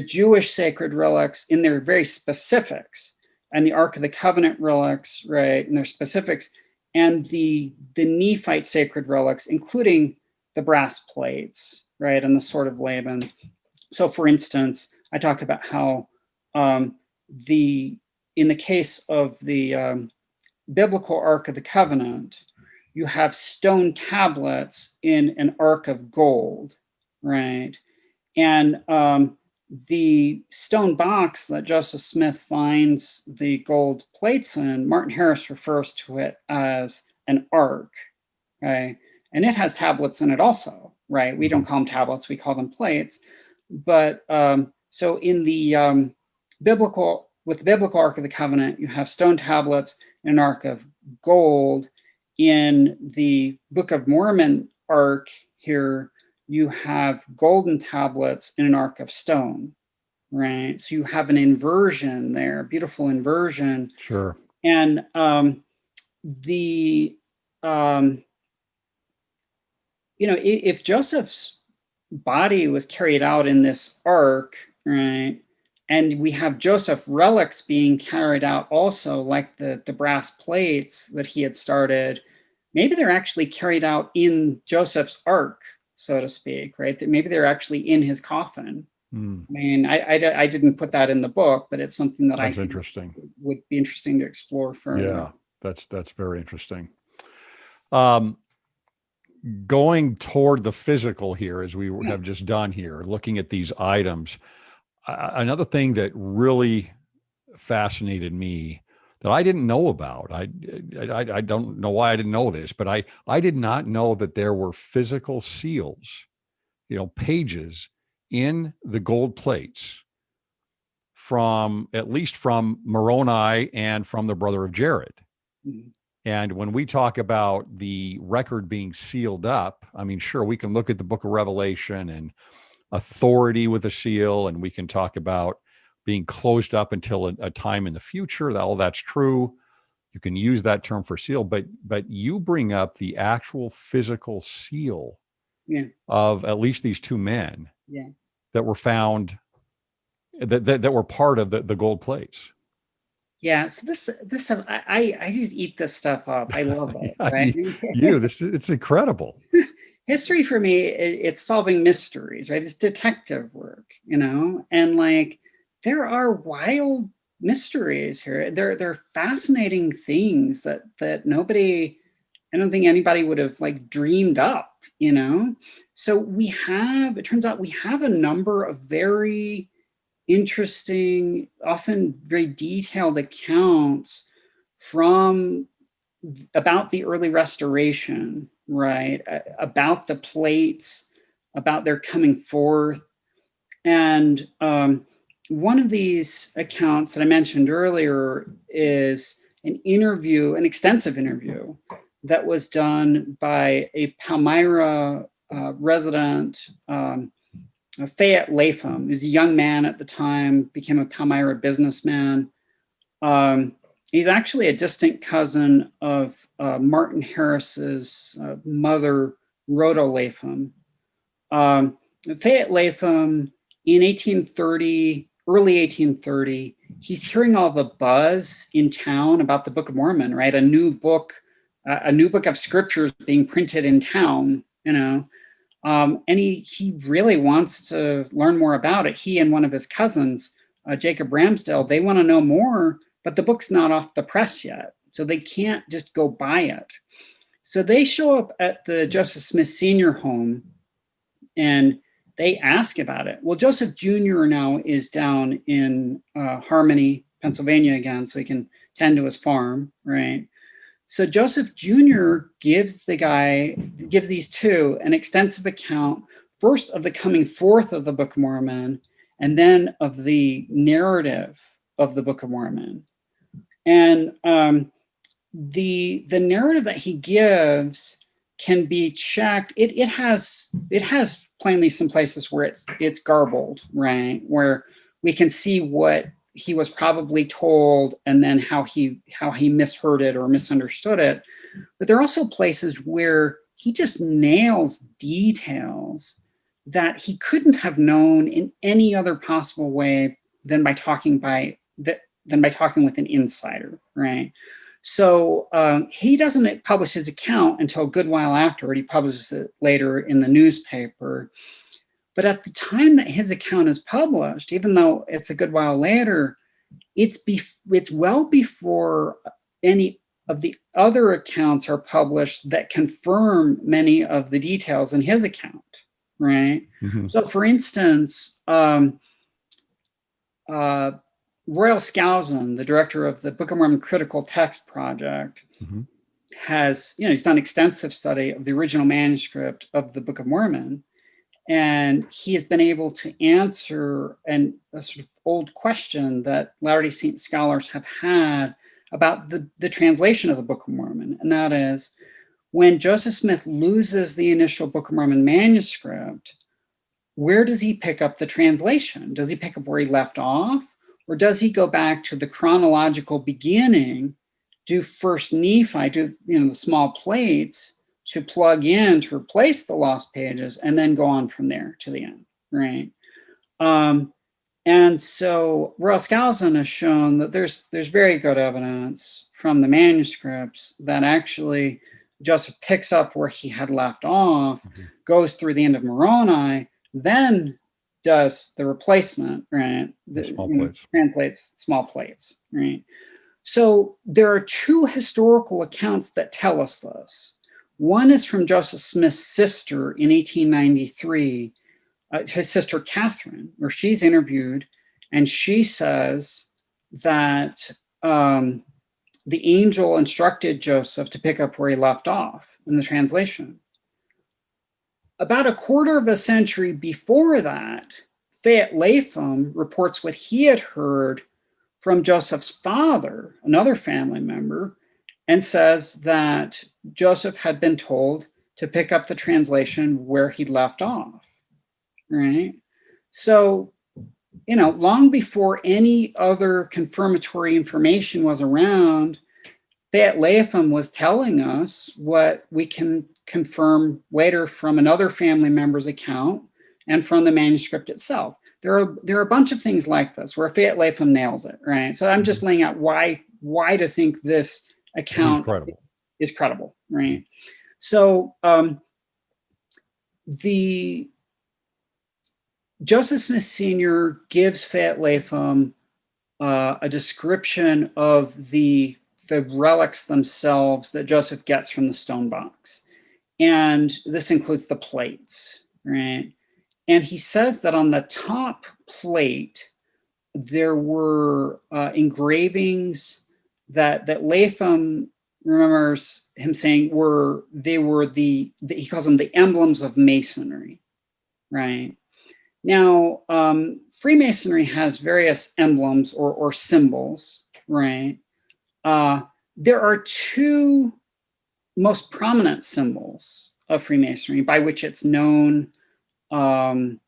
Jewish sacred relics in their very specifics, and the Ark of the Covenant relics, right, in their specifics, and the Nephite sacred relics, including the brass plates, right, and the Sword of Laban. So, for instance, I talk about how in the case of the biblical Ark of the Covenant, you have stone tablets in an ark of gold, right? And the stone box that Joseph Smith finds the gold plates in, Martin Harris refers to it as an ark, right? And it has tablets in it also, right? We don't call them tablets, we call them plates. But so in the biblical Ark of the Covenant, you have stone tablets and an ark of gold. In the Book of Mormon ark here, you have golden tablets in an ark of stone, right? So you have an inversion there, beautiful inversion. Sure. And if Joseph's body was carried out in this ark, right, and we have Joseph relics being carried out also, like the brass plates that he had started, maybe they're actually carried out in Joseph's ark, so to speak, right? That maybe they're actually in his coffin. I mean, I didn't put that in the book, but it's something that That's interesting. Would be interesting to explore further. Yeah, that's very interesting. Going toward the physical here, as we have just done here, looking at these items, another thing that really fascinated me that I didn't know about, I don't know why I didn't know this, but I did not know that there were physical seals, pages in the gold plates from, at least from Moroni and from the brother of Jared. Mm-hmm. And when we talk about the record being sealed up, I mean, sure, we can look at the book of Revelation and authority with a seal, and we can talk about being closed up until a time in the future. All that's true. You can use that term for seal, but you bring up the actual physical seal of at least these two men that were found, that were part of the gold plates. Yeah, so this stuff, I just eat this stuff up. I love it. Right? It's incredible. History for me, it's solving mysteries, right? It's detective work, and like there are wild mysteries here. They're fascinating things that nobody, I don't think anybody would have like dreamed up, So it turns out we have a number of very interesting, often very detailed accounts about the early restoration, right? About the plates, about their coming forth. And one of these accounts that I mentioned earlier is an extensive interview that was done by a Palmyra resident, Fayette Latham. He was a young man at the time, became a Palmyra businessman. He's actually a distant cousin of Martin Harris's mother, Rhoda Latham. Fayette Latham, in early 1830, he's hearing all the buzz in town about the Book of Mormon, right? A new book of scriptures being printed in town, and he really wants to learn more about it. He and one of his cousins, Jacob Ramsdell, they want to know more, but the book's not off the press yet, so they can't just go buy it. So they show up at the Joseph Smith Sr. home, and they ask about it. Well, Joseph Jr. now is down in Harmony, Pennsylvania again, so he can tend to his farm, right? So Joseph Jr. gives these two an extensive account, first of the coming forth of the Book of Mormon, and then of the narrative of the Book of Mormon. And the narrative that he gives can be checked. It has plainly some places where it's garbled, right? Where we can see what he was probably told and then how he misheard it or misunderstood it. But there are also places where he just nails details that he couldn't have known in any other possible way than by talking with an insider, right? So he doesn't publish his account until a good while afterward. He publishes it later in the newspaper. But at the time that his account is published, even though it's a good while later, it's well before any of the other accounts are published that confirm many of the details in his account, right? Mm-hmm. So for instance, Royal Skousen, the director of the Book of Mormon Critical Text Project, mm-hmm. he's done extensive study of the original manuscript of the Book of Mormon. And he has been able to answer a sort of old question that Latter-day Saint scholars have had about the translation of the Book of Mormon. And that is, when Joseph Smith loses the initial Book of Mormon manuscript, where does he pick up the translation? Does he pick up where he left off? Or does he go back to the chronological beginning, do First Nephi, do the small plates, to plug in to replace the lost pages, and then go on from there to the end, right? And so Royal Skousen has shown that there's very good evidence from the manuscripts that actually Joseph picks up where he had left off, mm-hmm. goes through the end of Moroni, then does the replacement, right? Translates small plates, right? So there are two historical accounts that tell us this. One is from Joseph Smith's sister in 1893, his sister Catherine, where she's interviewed, and she says that the angel instructed Joseph to pick up where he left off in the translation. About a quarter of a century before that, Fayette Latham reports what he had heard from Joseph's father, another family member, and says that Joseph had been told to pick up the translation where he'd left off, right? So, long before any other confirmatory information was around, Fayette Latham was telling us what we can confirm later from another family member's account and from the manuscript itself. There are a bunch of things like this where Fayette Latham nails it, right? So I'm just laying out why to think this account is credible, right? So the Joseph Smith Sr. gives Fayette Latham a description of the relics themselves that Joseph gets from the stone box. And this includes the plates, right? And he says that on the top plate, there were engravings that Latham remembers him saying he calls them the emblems of Masonry, right? Now, Freemasonry has various emblems or symbols, right? There are two most prominent symbols of Freemasonry by which it's known, and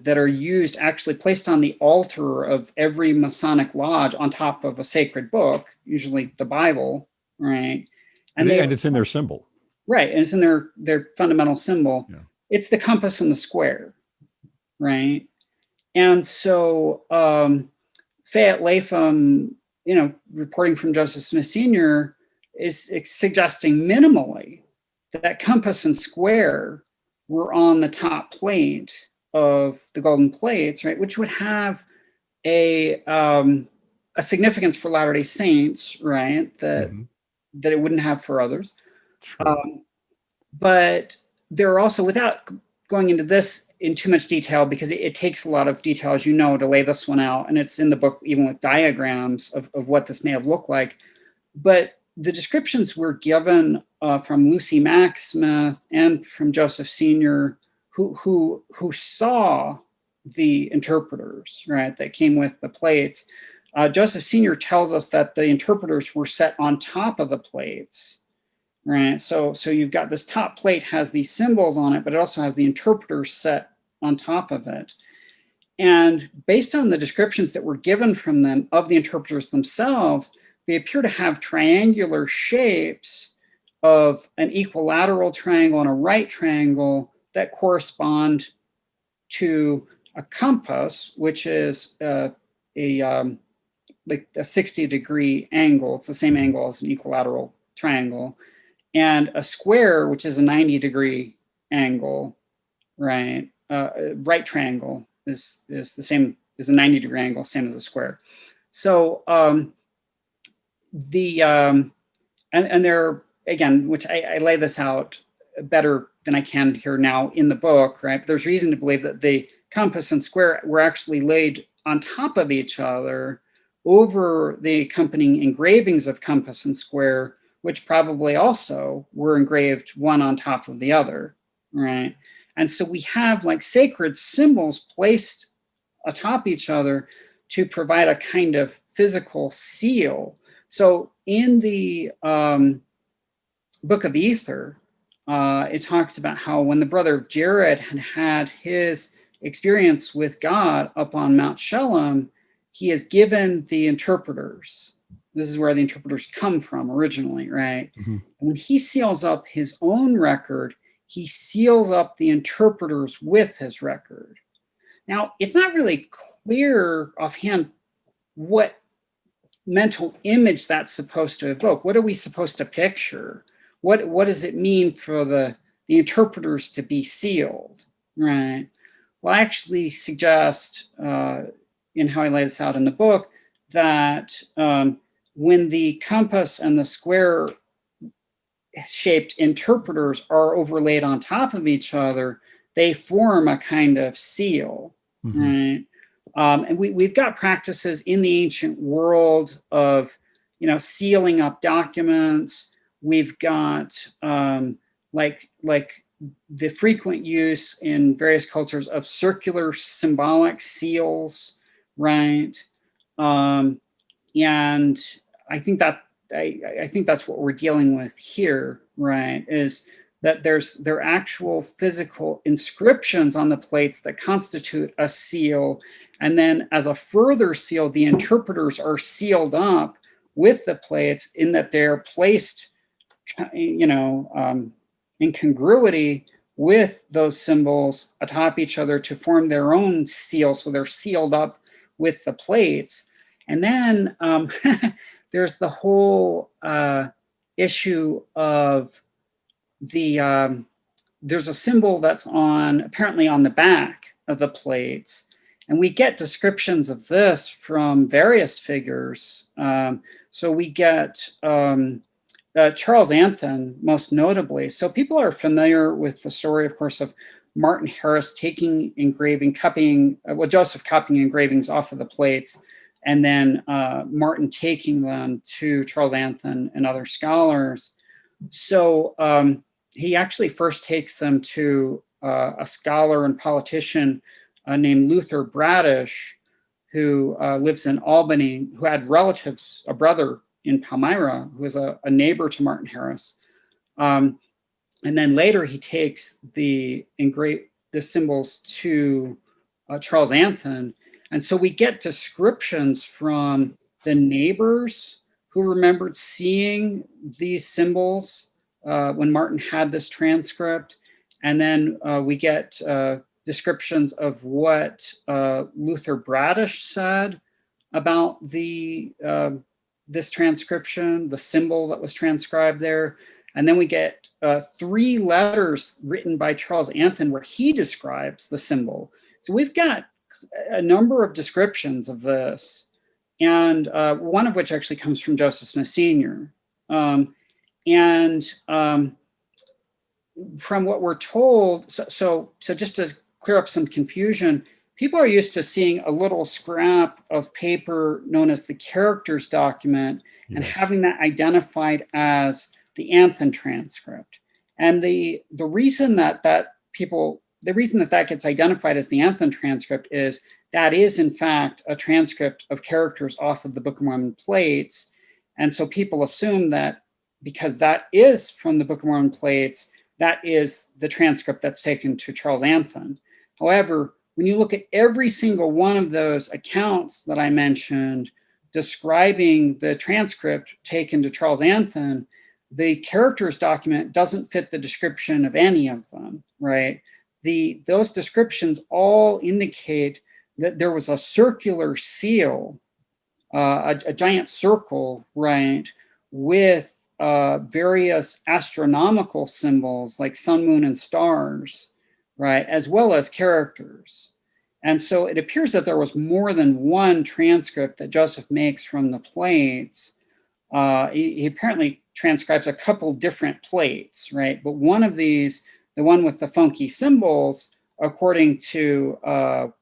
that are used, actually placed on the altar of every Masonic lodge on top of a sacred book, usually the Bible, right? And it's in their symbol. Right, and it's in their fundamental symbol. Yeah. It's the compass and the square, right? And so Fayette Latham, reporting from Joseph Smith Sr., is suggesting minimally that compass and square were on the top plate of the golden plates, right, which would have a significance for Latter-day Saints, right, that it wouldn't have for others. Sure. But there are also, without going into this in too much detail because it takes a lot of detail, as you know, to lay this one out. And it's in the book, even with diagrams of what this may have looked like. But the descriptions were given from Lucy Mack Smith and from Joseph Sr., who saw the interpreters, right, that came with the plates. Joseph Sr. tells us that the interpreters were set on top of the plates, right? So you've got this top plate has these symbols on it, but it also has the interpreters set on top of it. And based on the descriptions that were given from them of the interpreters themselves, they appear to have triangular shapes of an equilateral triangle and a right triangle that correspond to a compass, which is like a 60-degree angle. It's the same angle as an equilateral triangle, and a square, which is a 90-degree angle, right? Right triangle is the same, is a 90-degree angle, same as a square. So and there, again, which I lay this out better than I can here now in the book, right? But there's reason to believe that the compass and square were actually laid on top of each other over the accompanying engravings of compass and square, which probably also were engraved one on top of the other, right? And so we have like sacred symbols placed atop each other to provide a kind of physical seal. So in the Book of Ether, it talks about how when the brother of Jared had his experience with God up on Mount Shelem, he is given the interpreters. This is where the interpreters come from originally, right? Mm-hmm. And when he seals up his own record, he seals up the interpreters with his record. Now, it's not really clear offhand what mental image that's supposed to evoke. What are we supposed to picture? What does it mean for the interpreters to be sealed, right? Well, I actually suggest in how I lay this out in the book that when the compass and the square shaped interpreters are overlaid on top of each other, they form a kind of seal, mm-hmm. right? And we've got practices in the ancient world of, sealing up documents. We've got like the frequent use in various cultures of circular symbolic seals, right? And I think that's what we're dealing with here, right? Is that there are actual physical inscriptions on the plates that constitute a seal, and then as a further seal, the interpreters are sealed up with the plates in that they're placed, in congruity with those symbols atop each other to form their own seal. So they're sealed up with the plates. And then there's the whole issue of there's a symbol that's apparently on the back of the plates. And we get descriptions of this from various figures. So we get Charles Anthon, most notably. So people are familiar with the story, of course, of Martin Harris taking Joseph copying engravings off of the plates, and then Martin taking them to Charles Anthon and other scholars. So he actually first takes them to a scholar and politician named Luther Bradish, who lives in Albany, who had relatives, a brother in Palmyra, who was a neighbor to Martin Harris. And then later he takes the symbols to Charles Anthon. And so we get descriptions from the neighbors who remembered seeing these symbols when Martin had this transcript. And then we get descriptions of what Luther Bradish said about this transcription, the symbol that was transcribed there. And then we get 3 letters written by Charles Anthon where he describes the symbol. So we've got a number of descriptions of this, and one of which actually comes from Joseph Smith Sr. From what we're told, so just to clear up some confusion, people are used to seeing a little scrap of paper known as the characters document and having that identified as the Anthon transcript. And the reason that that gets identified as the Anthon transcript is that is in fact a transcript of characters off of the Book of Mormon plates. And so people assume that because that is from the Book of Mormon plates, that is the transcript that's taken to Charles Anthon. However, when you look at every single one of those accounts that I mentioned describing the transcript taken to Charles Anthon, the characters document doesn't fit the description of any of them, right? Those descriptions all indicate that there was a circular seal, a giant circle, right, with various astronomical symbols like sun, moon, and stars, right, as well as characters. And so it appears that there was more than one transcript that Joseph makes from the plates. He apparently transcribes a couple different plates, right? But one of these, the one with the funky symbols, according to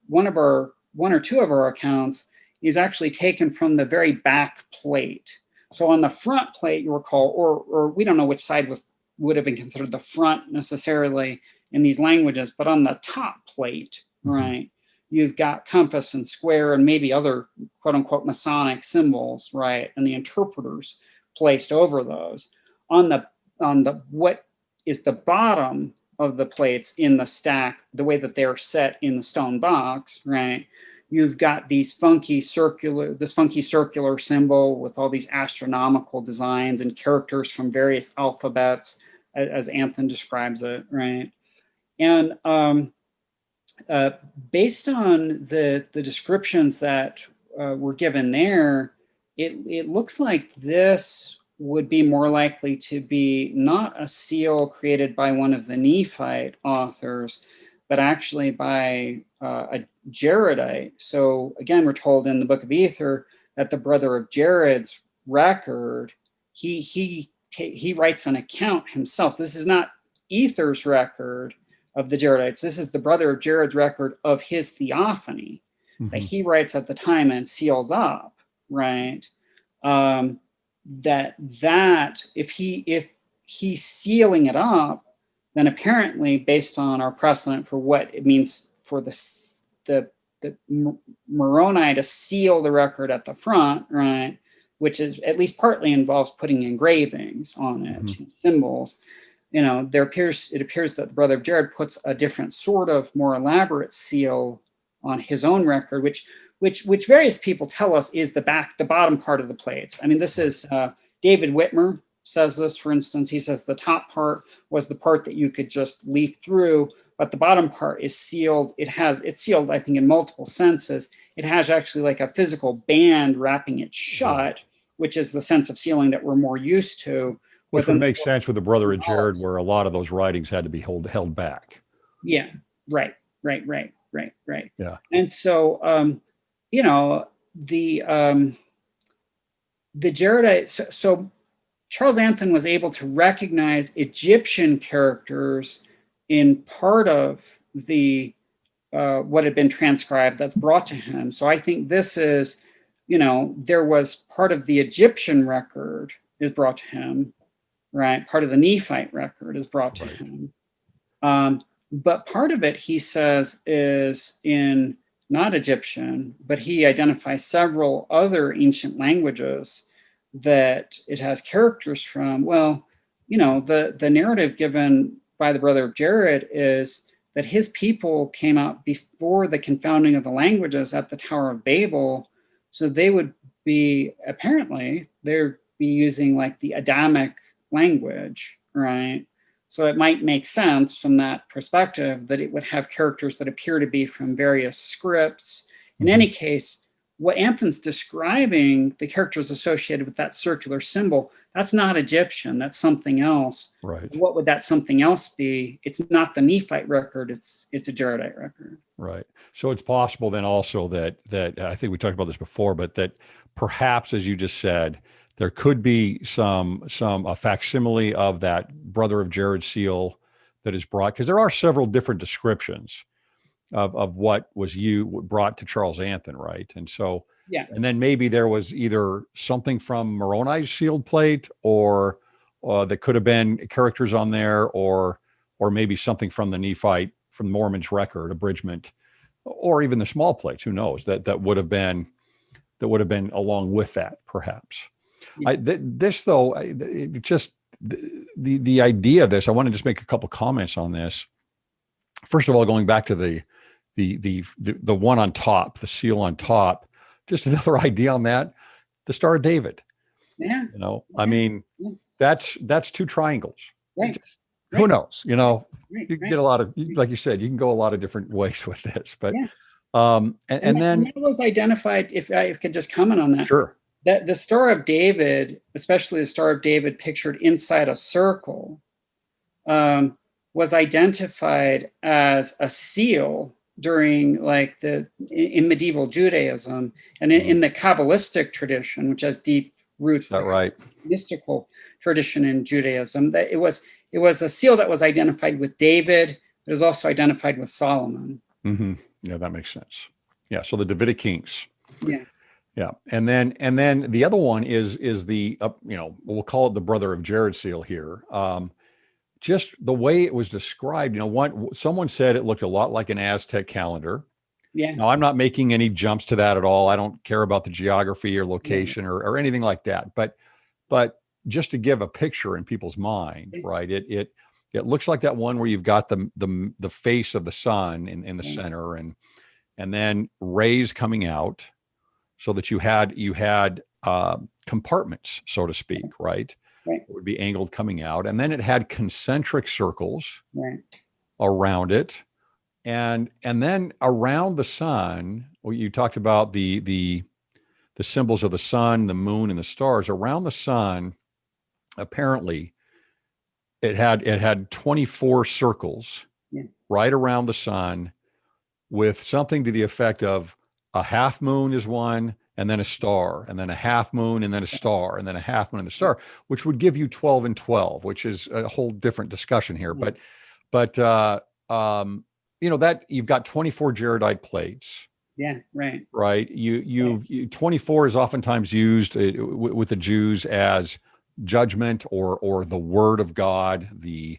one or two of our accounts, is actually taken from the very back plate. So on the front plate, you recall, or we don't know which side would have been considered the front necessarily in these languages, but on the top plate, right, you've got compass and square and maybe other quote unquote Masonic symbols, right, and the interpreters placed over those. On the what is the bottom of the plates in the stack, the way that they're set in the stone box, right, you've got this funky circular symbol with all these astronomical designs and characters from various alphabets, as Anthon describes it, right? And based on the descriptions that were given there, it looks like this would be more likely to be not a seal created by one of the Nephite authors, but actually by a Jaredite. So again, we're told in the Book of Ether that the brother of Jared's record, he writes an account himself. This is not Ether's record of the Jaredites. This is the brother of Jared's record of his theophany that he writes at the time and seals up, right? That if he's sealing it up, then apparently, based on our precedent for what it means for the Moroni to seal the record at the front, right, which is at least partly involves putting engravings on it, symbols. You know, it appears that the brother of Jared puts a different sort of more elaborate seal on his own record, which various people tell us is the bottom part of the plates. I mean, this is David Whitmer says this, for instance. He says the top part was the part that you could just leaf through, but the bottom part is sealed. It's sealed, I think, in multiple senses. It has actually like a physical band wrapping it shut, which is the sense of sealing that we're more used to. Which would make sense with the brother of Jared, where a lot of those writings had to be held back. Yeah, right. Yeah. And so, you know, the Jaredite, so Charles Anthon was able to recognize Egyptian characters in part of the what had been transcribed that's brought to him. So I think this is, you know, there was part of the Egyptian record is brought to him, right? Part of the Nephite record is brought to him. But part of it, he says, is in not Egyptian, but he identifies several other ancient languages that it has characters from. Well, you know, the narrative given by the brother of Jared is that his people came out before the confounding of the languages at the Tower of Babel. So they would be, apparently, they'd be using like the Adamic language, right? So it might make sense from that perspective that it would have characters that appear to be from various scripts. In any case, what Anthon's describing, the characters associated with that circular symbol, that's not Egyptian, that's something else. Right. What would that something else be? It's not the Nephite record, it's a Jaredite record. Right. So it's possible then also that I think we talked about this before, but that perhaps, as you just said, there could be a facsimile of that brother of Jared seal that is brought, because there are several different descriptions of what was brought to Charles Anthon, right? And so, Yeah. and then maybe there was either something from Moroni's sealed plate, or that could have been characters on there, or maybe something from the Nephite, from Mormon's record, abridgment, or even the small plates. Who knows? That would have been along with that, perhaps. Yeah. This though, the idea of this, I want to just make a couple comments on this. First of all, going back to the one on top, the seal on top, just another idea on that, the Star of David. Yeah. I mean, that's two triangles. Right. Who knows? You can Right. get a lot of, like you said, you can go a lot of different ways with this, but and then that was identified. If I could just comment on that, sure. That the Star of David, especially the Star of David pictured inside a circle, was identified as a seal during, like, in medieval Judaism, and in the Kabbalistic tradition, which has deep roots, That's right, mystical tradition in Judaism. That it was a seal that was identified with David. It was also identified with Solomon. Mm-hmm. Yeah, that makes sense. Yeah, so the Davidic kings. Yeah. Yeah, and then the other one is the we'll call it the brother of Jared seal here. Just the way it was described, someone said it looked a lot like an Aztec calendar. Yeah. Now, I'm not making any jumps to that at all. I don't care about the geography or location or anything like that. But just to give a picture in people's mind, right? It looks like that one where you've got the face of the sun in the center, and then rays coming out, so that you had compartments, so to speak, right? Right. It would be angled coming out, and then it had concentric circles around it, and then around the sun. Well, you talked about the symbols of the sun, the moon, and the stars around the sun. Apparently, it had 24 circles right around the sun, with something to the effect of a half moon is one, and then a star, and then a half moon, and then a star, and then a half moon and the star, which would give you 12 and 12, which is a whole different discussion here. But that you've got 24 jaredite plates. Yeah, right. Right. You 24 is oftentimes used with the Jews as judgment or the word of God. The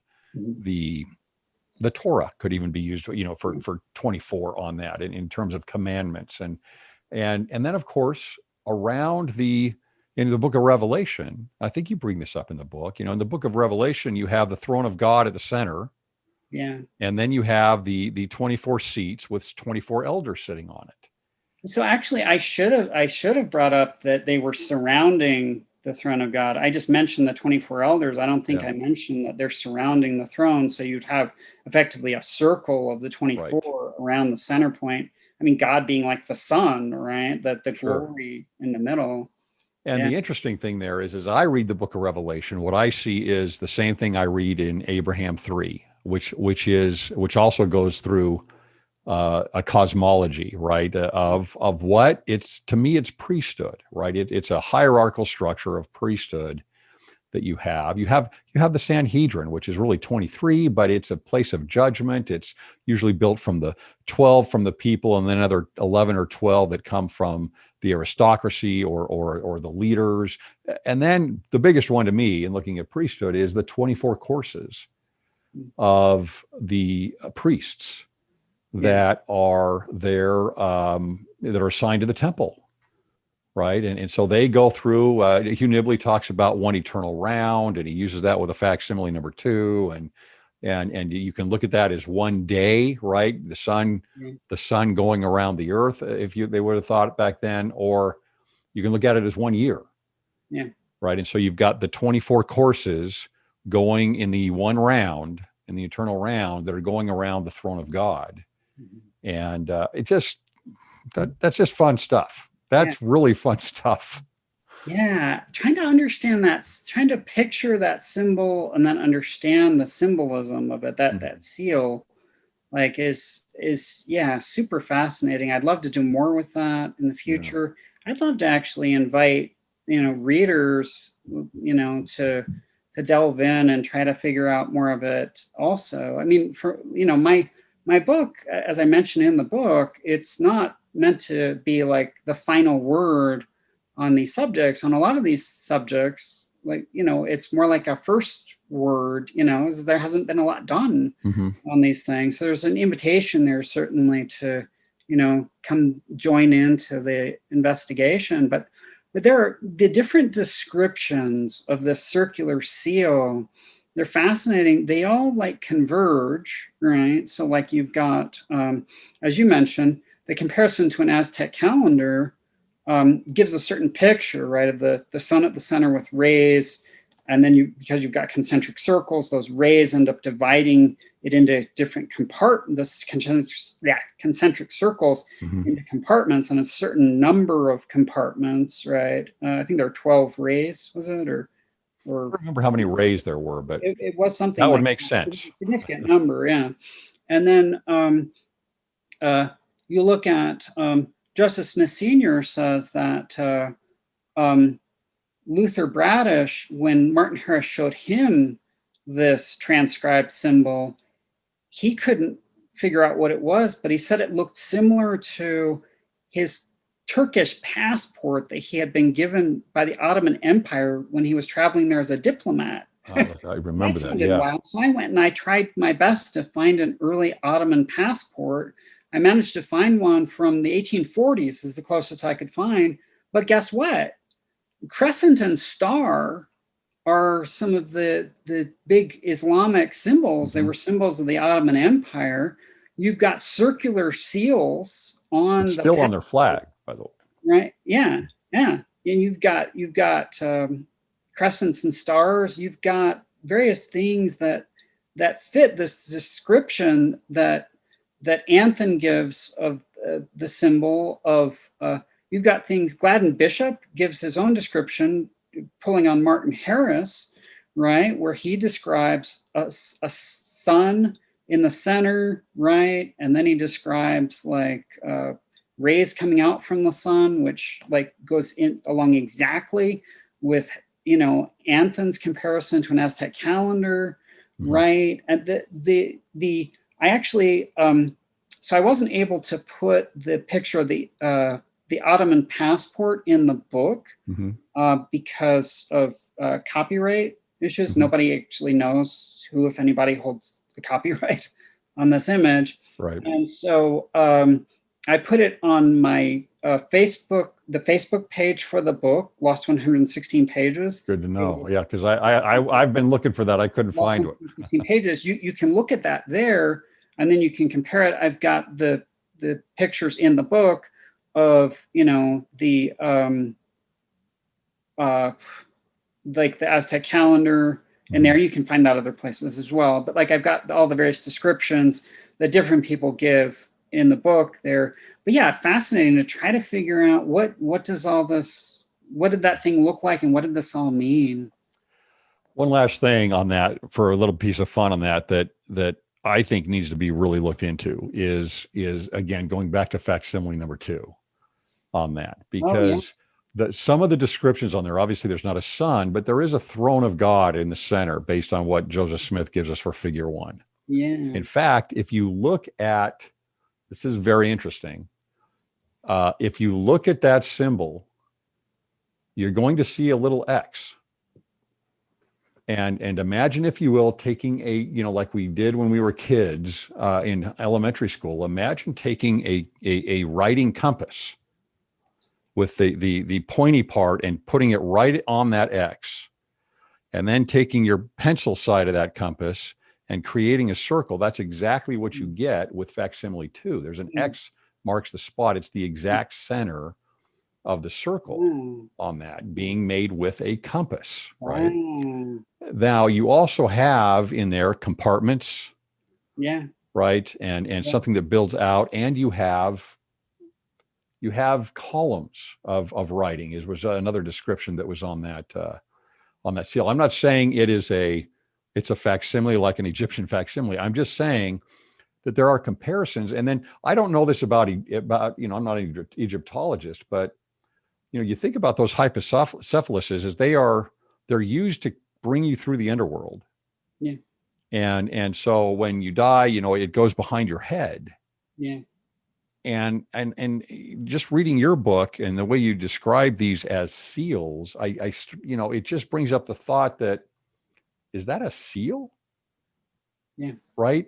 Torah could even be used, for 24 on that in terms of commandments. And then, of course, in the book of Revelation, I think you bring this up in the book, in the book of Revelation, you have the throne of God at the center. Yeah. And then you have the 24 seats with 24 elders sitting on it. So actually, I should have brought up that they were surrounding the throne of God. I just mentioned the 24 elders. I don't think I mentioned that they're surrounding the throne. So you'd have effectively a circle of the 24 around the center point. I mean, God being like the sun, right? The glory in the middle. And the interesting thing there is, as I read the book of Revelation, what I see is the same thing I read in Abraham 3, which also goes through a cosmology, right? Of what to me, it's priesthood, right? It's a hierarchical structure of priesthood that you have. You have the Sanhedrin, which is really 23, but it's a place of judgment. It's usually built from the 12 from the people, and then another 11 or 12 that come from the aristocracy or the leaders. And then the biggest one to me in looking at priesthood is the 24 courses of the priests that are there, that are assigned to the temple, right? And so they go through, Hugh Nibley talks about one eternal round, and he uses that with a facsimile number 2, and you can look at that as one day, right? The sun going around the earth, they would have thought back then, or you can look at it as 1 year, right? And so you've got the 24 courses going in the one round, in the eternal round, that are going around the throne of God. And that's just fun stuff. That's really fun stuff. Yeah, trying to understand that, trying to picture that symbol, and then understand the symbolism of it. That seal, like, is super fascinating. I'd love to do more with that in the future. I'd love to actually invite readers, to delve in and try to figure out more of it. Also, I mean, for my my book, as I mentioned in the book, it's not meant to be like the final word on these subjects. On a lot of these subjects, like, it's more like a first word, there hasn't been a lot done on these things. So there's an invitation there certainly to, come join into the investigation. But there are the different descriptions of this circular seal. They're fascinating. They all like converge, right? So like you've got, as you mentioned, the comparison to an Aztec calendar gives a certain picture, right, of the sun at the center with rays. And then because you've got concentric circles, those rays end up dividing it into different compartments, concentric circles into compartments, and a certain number of compartments, right? I think there are 12 rays, was it? Or I don't remember how many rays there were, but it was something that would like make sense. A significant number, yeah. And then you look at Joseph Smith Sr. says that Luther Bradish, when Martin Harris showed him this transcribed symbol, he couldn't figure out what it was, but he said it looked similar to his Turkish passport that he had been given by the Ottoman Empire when he was traveling there as a diplomat. I remember that, yeah. Wild. So I went and I tried my best to find an early Ottoman passport. I managed to find one from the 1840s, is the closest I could find. But guess what? Crescent and star are some of the big Islamic symbols. They were symbols of the Ottoman Empire. You've got circular seals on still on their flag, by the way. Right? Yeah. And you've got crescents and stars. You've got various things that fit this description that Anthon gives of the symbol of. You've got things. Gladden Bishop gives his own description, pulling on Martin Harris, right, where he describes a sun in the center, right, and then he describes like rays coming out from the sun, which like goes in along exactly with Anthon's comparison to an Aztec calendar, right, and I actually so I wasn't able to put the picture of the Ottoman passport in the book because of copyright issues. Nobody actually knows who, if anybody, holds the copyright on this image. Right. And so I put it on my Facebook, the Facebook page for the book, Lost 116 Pages. Good to know. Yeah, because I've been looking for that. I couldn't find it. 116 pages. You can look at that there, and then you can compare it. I've got the pictures in the book of the like the Aztec calendar, and there you can find that other places as well. But like I've got all the various descriptions that different people give in the book there. But yeah, fascinating to try to figure out what does all this, what did that thing look like, and what did this all mean? One last thing on that, for a little piece of fun on that I think needs to be really looked into is again going back to facsimile number 2 on that, because some of the descriptions on there, obviously there's not a sun, but there is a throne of God in the center based on what Joseph Smith gives us for figure 1. Yeah. In fact, if you look at, this is very interesting. If you look at that symbol, you're going to see a little X. And imagine, if you will, taking like we did when we were kids in elementary school, imagine taking a writing compass with the pointy part and putting it right on that X, and then taking your pencil side of that compass and creating a circle. That's exactly what you get with facsimile 2. There's an X marks the spot. It's the exact center of the circle on that, being made with a compass, right? Now, you also have in there compartments, right? And something that builds out, and you have columns of writing. It was another description that was on that seal. I'm not saying it's a facsimile like an Egyptian facsimile. I'm just saying that there are comparisons. And then I don't know this about I'm not an Egyptologist, but you think about those hypocephalases as they're used to bring you through the underworld. Yeah. And so when you die, it goes behind your head. Yeah. And just reading your book and the way you describe these as seals, it just brings up the thought that, is that a seal? Yeah. Right?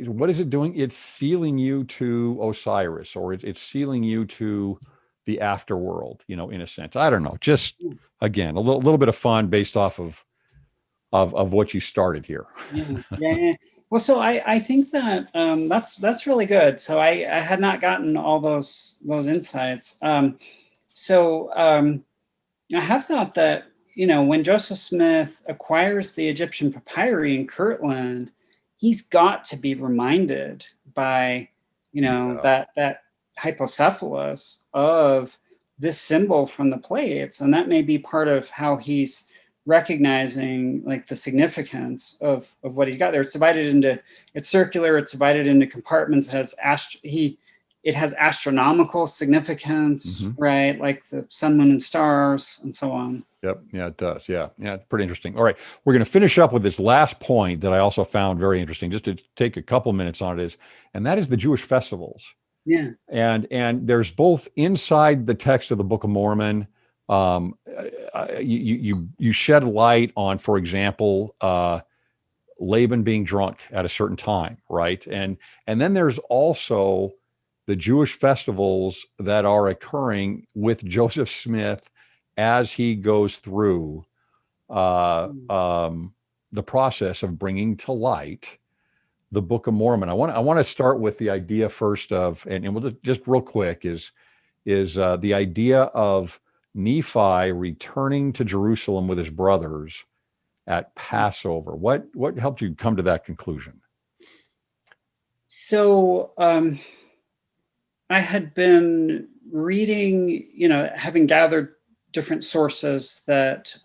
What is it doing? It's sealing you to Osiris, or it's sealing you to the afterworld, in a sense. I don't know. Just again, a little bit of fun based off of what you started here. Yeah. Well, so I think that that's really good. So I had not gotten all those insights. I have thought that, when Joseph Smith acquires the Egyptian papyri in Kirtland, he's got to be reminded by, that hypocephalus of this symbol from the plates, and that may be part of how he's recognizing like the significance of what he's got there. It's circular, it's divided into compartments. It has astronomical significance, right? Like the sun, moon, and stars, and so on. Yep. Yeah, it does. Yeah. Yeah. It's pretty interesting. All right. We're going to finish up with this last point that I also found very interesting, just to take a couple minutes on it, and that is the Jewish festivals. Yeah. And there's both inside the text of the Book of Mormon, you shed light on, for example, Laban being drunk at a certain time, right? And then there's also the Jewish festivals that are occurring with Joseph Smith as he goes through the process of bringing to light the Book of Mormon. I want to start with the idea first of, and we'll just real quick, is the idea of Nephi returning to Jerusalem with his brothers at Passover. What helped you come to that conclusion? So I had been reading, having gathered different sources that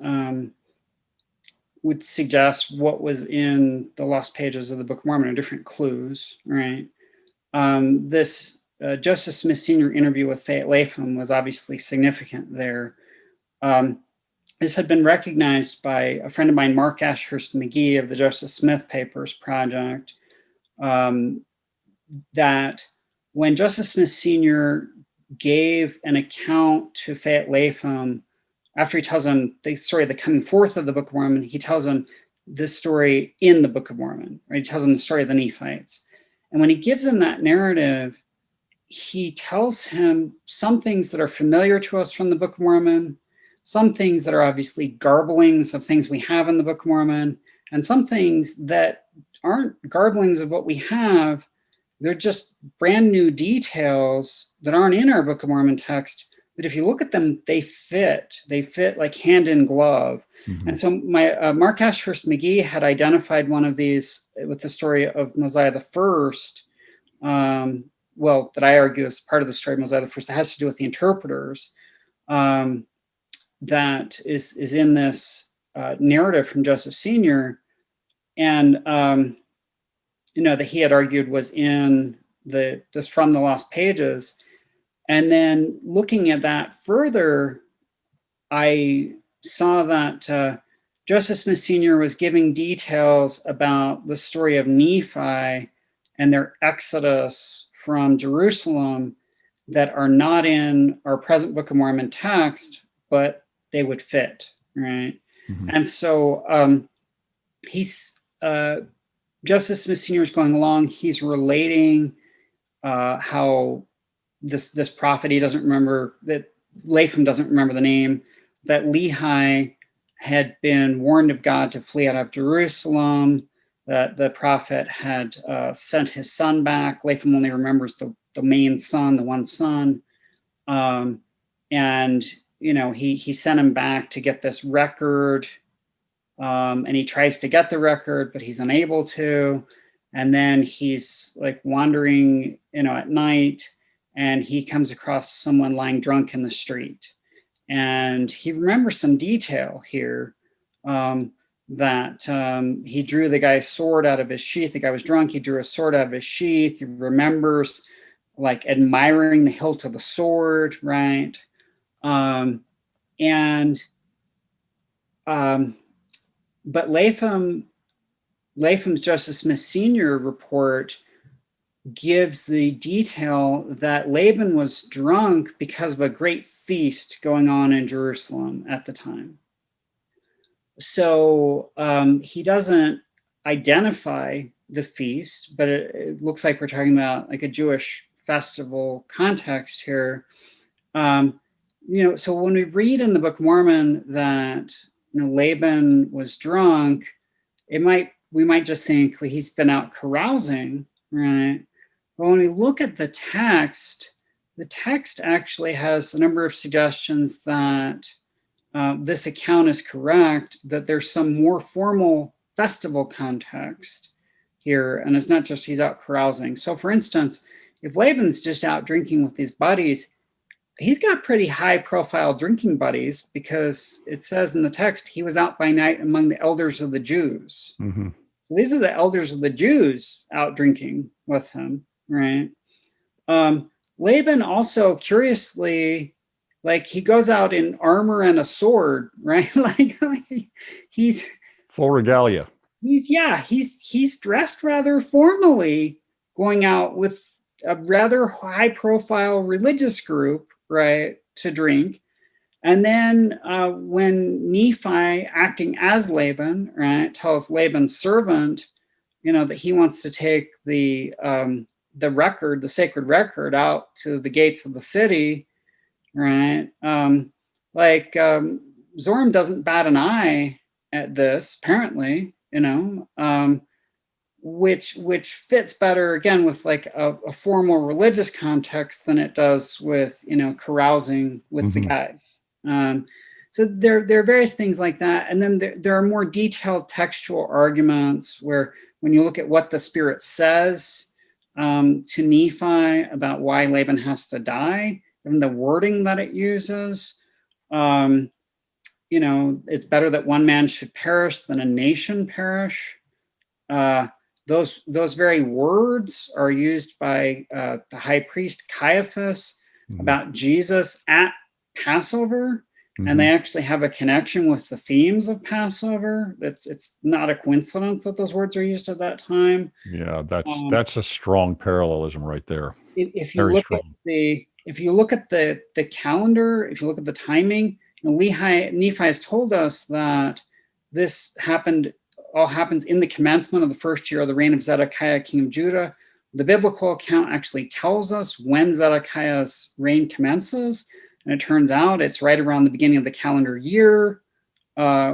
would suggest what was in the lost pages of the Book of Mormon, or different clues, right? This Joseph Smith Sr. interview with Fayette Latham was obviously significant there. This had been recognized by a friend of mine, Mark Ashurst McGee of the Joseph Smith Papers Project, that when Joseph Smith Sr. gave an account to Fayette Latham, after he tells him the story of the coming forth of the Book of Mormon, he tells him this story in the Book of Mormon, right? He tells him the story of the Nephites. And when he gives him that narrative, he tells him some things that are familiar to us from the Book of Mormon, some things that are obviously garblings of things we have in the Book of Mormon, and some things that aren't garblings of what we have. They're just brand new details that aren't in our Book of Mormon text, but if you look at them, they fit like hand in glove. And so my Mark Ashurst McGee had identified one of these with the story of Mosiah the First, that I argue is part of the story of Mosiah the First. It has to do with the interpreters, that is in this narrative from Joseph Sr., and that he had argued was in this from the lost pages. And then looking at that further, I saw that Joseph Smith Sr. was giving details about the story of Nephi and their exodus from Jerusalem that are not in our present Book of Mormon text, but they would fit, right? And so Joseph Smith Sr. is going along. He's relating how this prophet, he doesn't remember, that Latham doesn't remember the name, that Lehi had been warned of God to flee out of Jerusalem, that the prophet had sent his son back. Latham only remembers the main son, the one son. And, he sent him back to get this record, and he tries to get the record, but he's unable to. And then he's like wandering, at night, and he comes across someone lying drunk in the street. And he remembers some detail here, that he drew the guy's sword out of his sheath. The guy was drunk. He drew a sword out of his sheath. He remembers like admiring the hilt of the sword, right? But Latham Latham's Joseph Smith Sr. report gives the detail that Laban was drunk because of a great feast going on in Jerusalem at the time. So he doesn't identify the feast, but it looks like we're talking about like a Jewish festival context here. So when we read in the Book of Mormon that Laban was drunk, we might just think, well, he's been out carousing, right? But when we look at the text actually has a number of suggestions that this account is correct, that there's some more formal festival context here, and it's not just he's out carousing. So for instance, if Laban's just out drinking with his buddies, he's got pretty high profile drinking buddies, because it says in the text, he was out by night among the elders of the Jews. Mm-hmm. So these are the elders of the Jews out drinking with him, right? Laban also, curiously, like, he goes out in armor and a sword, right? like he's full regalia. He's dressed rather formally, going out with a rather high profile religious group, right, to drink. And then when Nephi, acting as Laban, right, tells Laban's servant, that he wants to take the sacred record, out to the gates of the city, right? Zoram doesn't bat an eye at this, apparently, which fits better again with like a formal religious context than it does with carousing with the guys. So there are various things like that, and then there are more detailed textual arguments where, when you look at what the Spirit says to Nephi about why Laban has to die, and the wording that it uses, it's better that one man should perish than a nation perish. Those very words are used by the high priest Caiaphas about Jesus at Passover, and they actually have a connection with the themes of Passover. It's not a coincidence that those words are used at that time. Yeah, that's a strong parallelism right there. If you look at the calendar, if you look at the timing, Nephi has told us that this all happens in the commencement of the first year of the reign of Zedekiah, king of Judah. The biblical account actually tells us when Zedekiah's reign commences, and it turns out it's right around the beginning of the calendar year,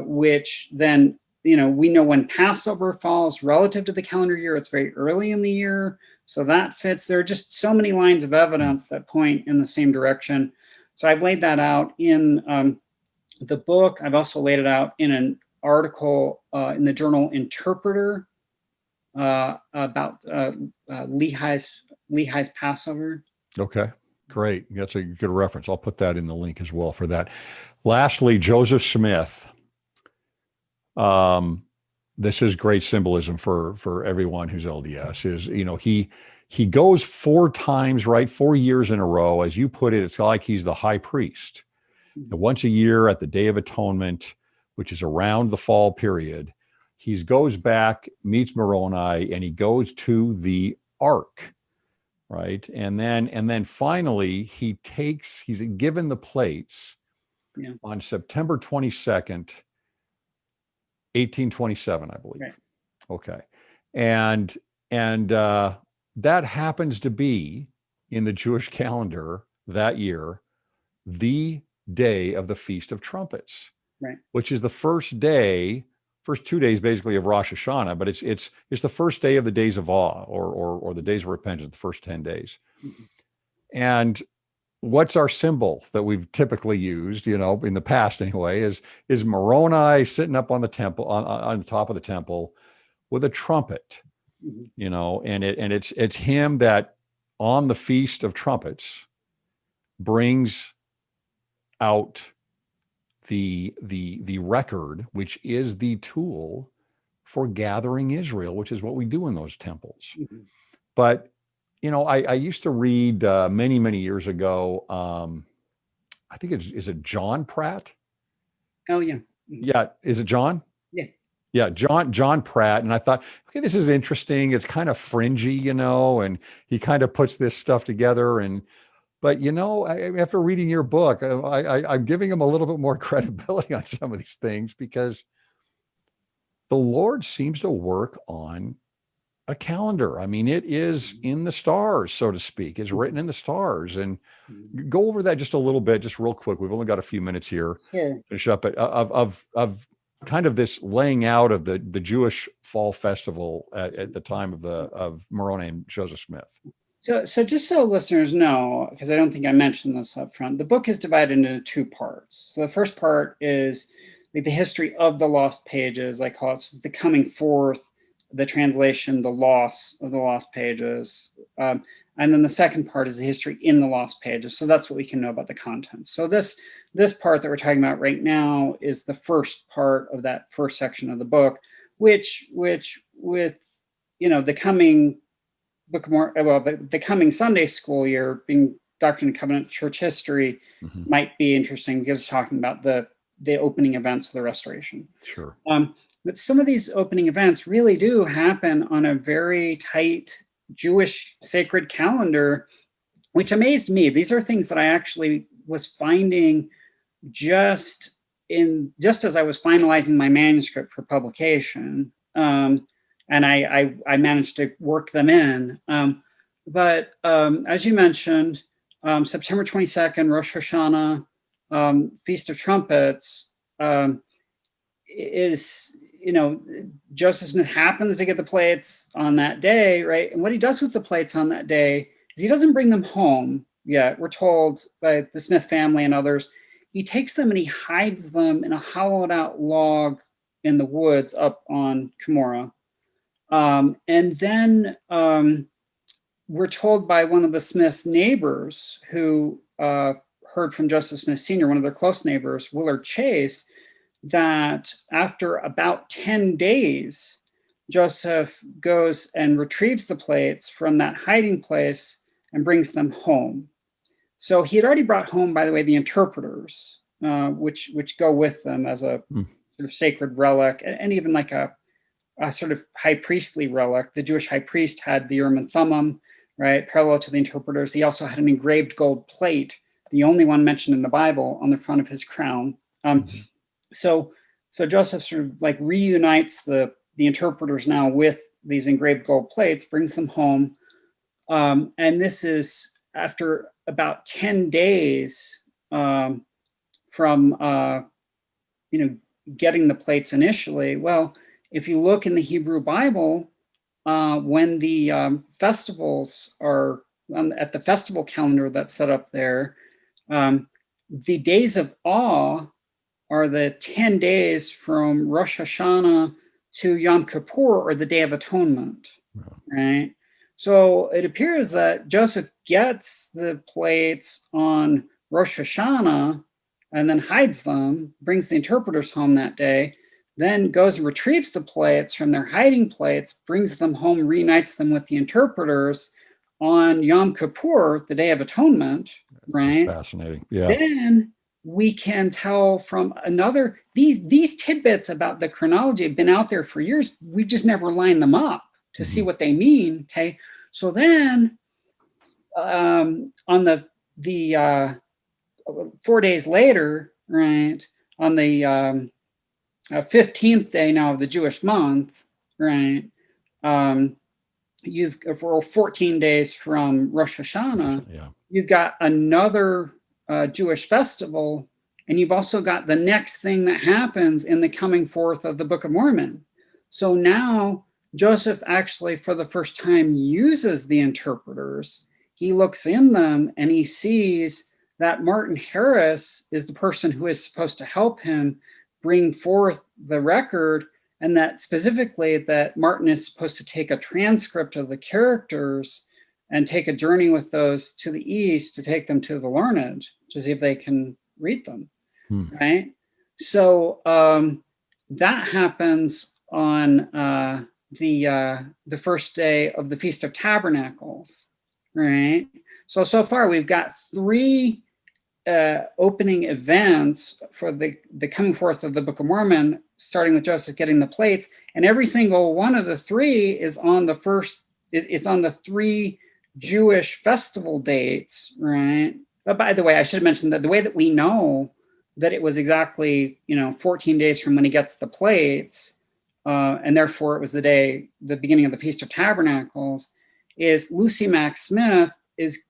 which then, we know when Passover falls relative to the calendar year. It's very early in the year, so that fits. There are just so many lines of evidence that point in the same direction. So I've laid that out in the book. I've also laid it out in an article in the journal Interpreter about Lehi's Passover. Okay, great. That's a good reference. I'll put that in the link as well for that. Lastly, Joseph Smith. This is great symbolism for everyone who's LDS. He goes 4 times, right? 4 years in a row. As you put it, it's like he's the high priest. And once a year at the Day of Atonement, which is around the fall period, he goes back, meets Moroni, and he goes to the Ark, right? And then finally he's given the plates on September 22nd, 1827, I believe. Right. Okay. And that happens to be, in the Jewish calendar that year, the day of the Feast of Trumpets. Right. Which is the first 2 days basically of Rosh Hashanah, but it's the first day of the days of awe, or the days of repentance, the first 10 days. And what's our symbol that we've typically used, in the past anyway, is Moroni sitting up on the temple, on the top of the temple with a trumpet, and it's him that on the Feast of Trumpets brings out the record, which is the tool for gathering Israel, which is what we do in those temples. But I used to read many years ago. I think is it John Pratt? Oh yeah. Yeah, is it John? Yeah. Yeah, John Pratt. And I thought, okay, this is interesting. It's kind of fringy, you know, and he kind of puts this stuff together. But you know, after reading your book, I'm giving him a little bit more credibility on some of these things because the Lord seems to work on a calendar. I mean, it is in the stars, so to speak. It's written in the stars. And go over that just a little bit, just real quick. We've only got a few minutes here. Sure. Finish up, but of kind of this laying out of the Jewish fall festival at the time of Moroni and Joseph Smith. So just so listeners know, because I don't think I mentioned this up front, the book is divided into two parts. So the first part is like the history of the lost pages. I call it the coming forth, the translation, the loss of the lost pages. And then the second part is the history in the lost pages. So that's what we can know about the contents. So this part that we're talking about right now is the first part of that first section of the book, which with, you know, the coming Book of Mormon, well, the coming Sunday school year, being Doctrine and Covenant Church history, might be interesting because it's talking about the opening events of the Restoration. Sure. But some of these opening events really do happen on a very tight Jewish sacred calendar, which amazed me. These are things that I actually was finding just as I was finalizing my manuscript for publication. And I managed to work them in. But as you mentioned, September 22nd, Rosh Hashanah, Feast of Trumpets, is, you know, Joseph Smith happens to get the plates on that day, right? And what he does with the plates on that day is he doesn't bring them home yet. We're told by the Smith family and others, he takes them and he hides them in a hollowed out log in the woods up on Cumorah. And then we're told by one of the Smith's neighbors who heard from Joseph Smith Sr., one of their close neighbors, Willard Chase, that after about 10 days, Joseph goes and retrieves the plates from that hiding place and brings them home. So he had already brought home, by the way, the interpreters, which go with them as a sort of sacred relic, and even like a sort of high priestly relic. The Jewish high priest had the Urim and Thummim, right, parallel to the interpreters. He also had an engraved gold plate, the only one mentioned in the Bible, on the front of his crown. So Joseph sort of like reunites the interpreters now with these engraved gold plates, brings them home. And this is after about 10 days from, you know, getting the plates initially. Well, if you look in the Hebrew Bible, when the festivals are at the festival calendar that's set up there, the days of awe are the 10 days from Rosh Hashanah to Yom Kippur, or the Day of Atonement, right? So it appears that Joseph gets the plates on Rosh Hashanah and then hides them, brings the interpreters home that day, then goes and retrieves the plates from their hiding plates, brings them home, reunites them with the interpreters on Yom Kippur, the Day of Atonement, right? Fascinating. Yeah. Then we can tell from another, these tidbits about the chronology have been out there for years. We just never line them up to see what they mean. Okay. So then on the 4 days later, right, on the 15th day now of the Jewish month, right, you've, for 14 days from Rosh Hashanah, you've got another Jewish festival, and you've also got the next thing that happens in the coming forth of the Book of Mormon. So now Joseph actually, for the first time, uses the interpreters. He looks in them and he sees that Martin Harris is the person who is supposed to help him bring forth the record, and that specifically that Martin is supposed to take a transcript of the characters and take a journey with those to the east to take them to the learned to see if they can read them, right? So that happens on the first day of the Feast of Tabernacles, right? So far we've got 3 opening events for the coming forth of the Book of Mormon starting with Joseph getting the plates, and every single one of the three is on the first, is on the three Jewish festival dates, right? But by the way, I should have mentioned that the way that we know that it was exactly, 14 days from when he gets the plates, and therefore it was the beginning of the Feast of Tabernacles, is Lucy Mack Smith is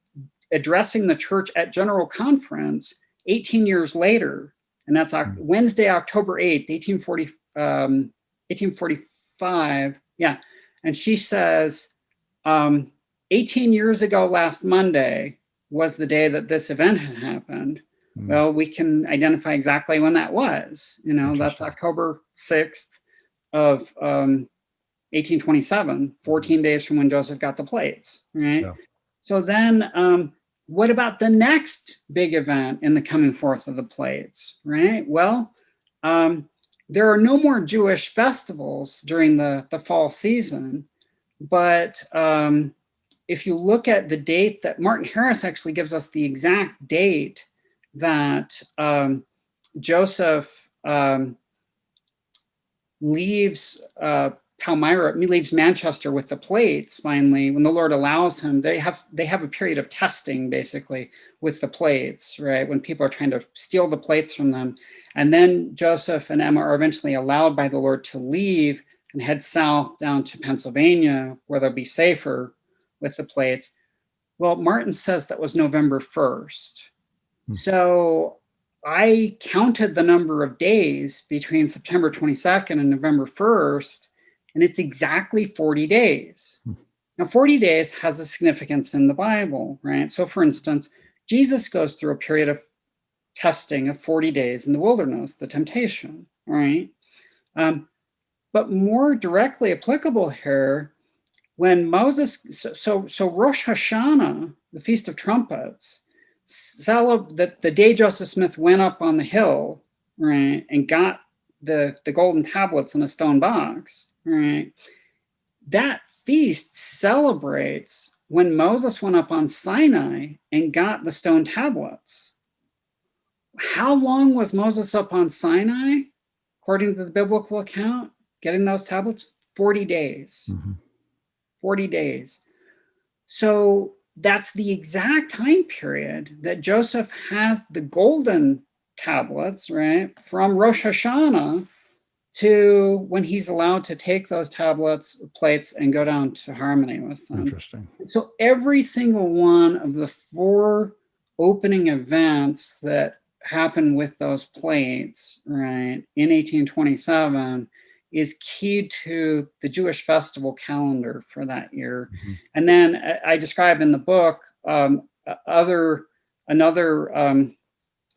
addressing the church at General Conference 18 years later. And that's Wednesday, October 8th, 1845. Yeah. And she says, 18 years ago last Monday was the day that this event had happened. Well, we can identify exactly when that was. That's October 6th of 1827, 14 days from when Joseph got the plates, right? Yeah. So then what about the next big event in the coming forth of the plates, right? Well, there are no more Jewish festivals during the fall season, but if you look at the date that Martin Harris actually gives us the exact date that Joseph leaves Palmyra, leaves Manchester with the plates. Finally, when the Lord allows him, they have a period of testing basically with the plates, right? When people are trying to steal the plates from them, and then Joseph and Emma are eventually allowed by the Lord to leave and head south down to Pennsylvania, where they'll be safer with the plates. Well, Martin says that was November 1st. So I counted the number of days between September 22nd and November 1st, and it's exactly 40 days. Now, 40 days has a significance in the Bible, right? So for instance, Jesus goes through a period of testing of 40 days in the wilderness, the temptation, right? But more directly applicable here, when Moses, so Rosh Hashanah, the Feast of Trumpets, the day Joseph Smith went up on the hill, right, and got the golden tablets in a stone box, right, that feast celebrates when Moses went up on Sinai and got the stone tablets. How long was Moses up on Sinai, according to the biblical account, getting those tablets? 40 days. 40 days. So that's the exact time period that Joseph has the golden tablets, right, from Rosh Hashanah to when he's allowed to take those plates, and go down to Harmony with them. Interesting. So every single one of the 4 opening events that happen with those plates, right, in 1827 is key to the Jewish festival calendar for that year. And then I describe in the book another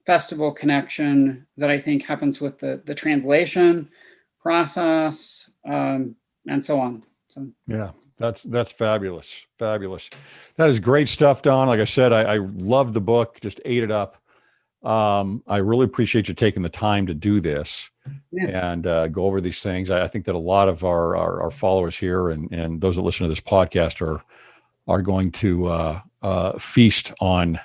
festival connection that I think happens with the translation process, and so on. So yeah, that's fabulous. That is great stuff, Don. Like I said, I love the book, just ate it up. I really appreciate you taking the time to do this and go over these things. I think that a lot of our followers here and those that listen to this podcast are going to feast on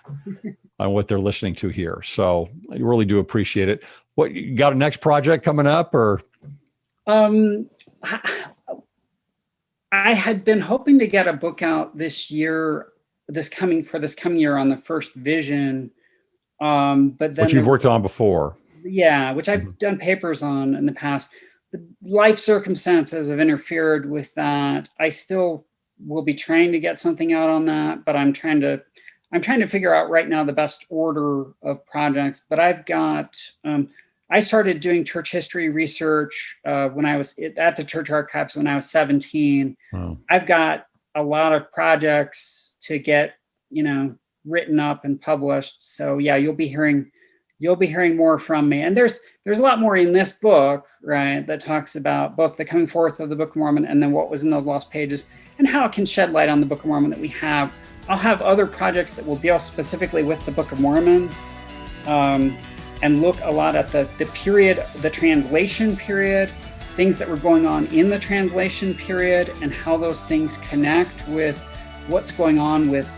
what they're listening to here. So I really do appreciate it. What, you got a next project coming up, or? I had been hoping to get a book out this coming year on the first vision. But then which you've worked on before. Yeah, which I've done papers on in the past. The life circumstances have interfered with that. I still will be trying to get something out on that, but I'm trying to figure out right now the best order of projects. But I've got, I started doing church history research when I was at the church archives when I was 17. Wow. I've got a lot of projects to get, written up and published. So yeah, you'll be hearing more from me. And there's a lot more in this book, right, that talks about both the coming forth of the Book of Mormon and then what was in those lost pages and how it can shed light on the Book of Mormon that we have. I'll have other projects that will deal specifically with the Book of Mormon, and look a lot at the period, the translation period, things that were going on in the translation period, and how those things connect with what's going on with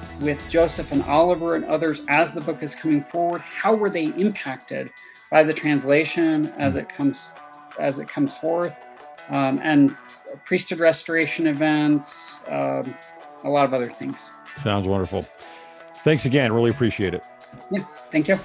Joseph and Oliver and others as the book is coming forward. How were they impacted by the translation as it comes as it comes forth, and priesthood restoration events, a lot of other things. Sounds wonderful. Thanks again. Really appreciate it. Yeah, thank you.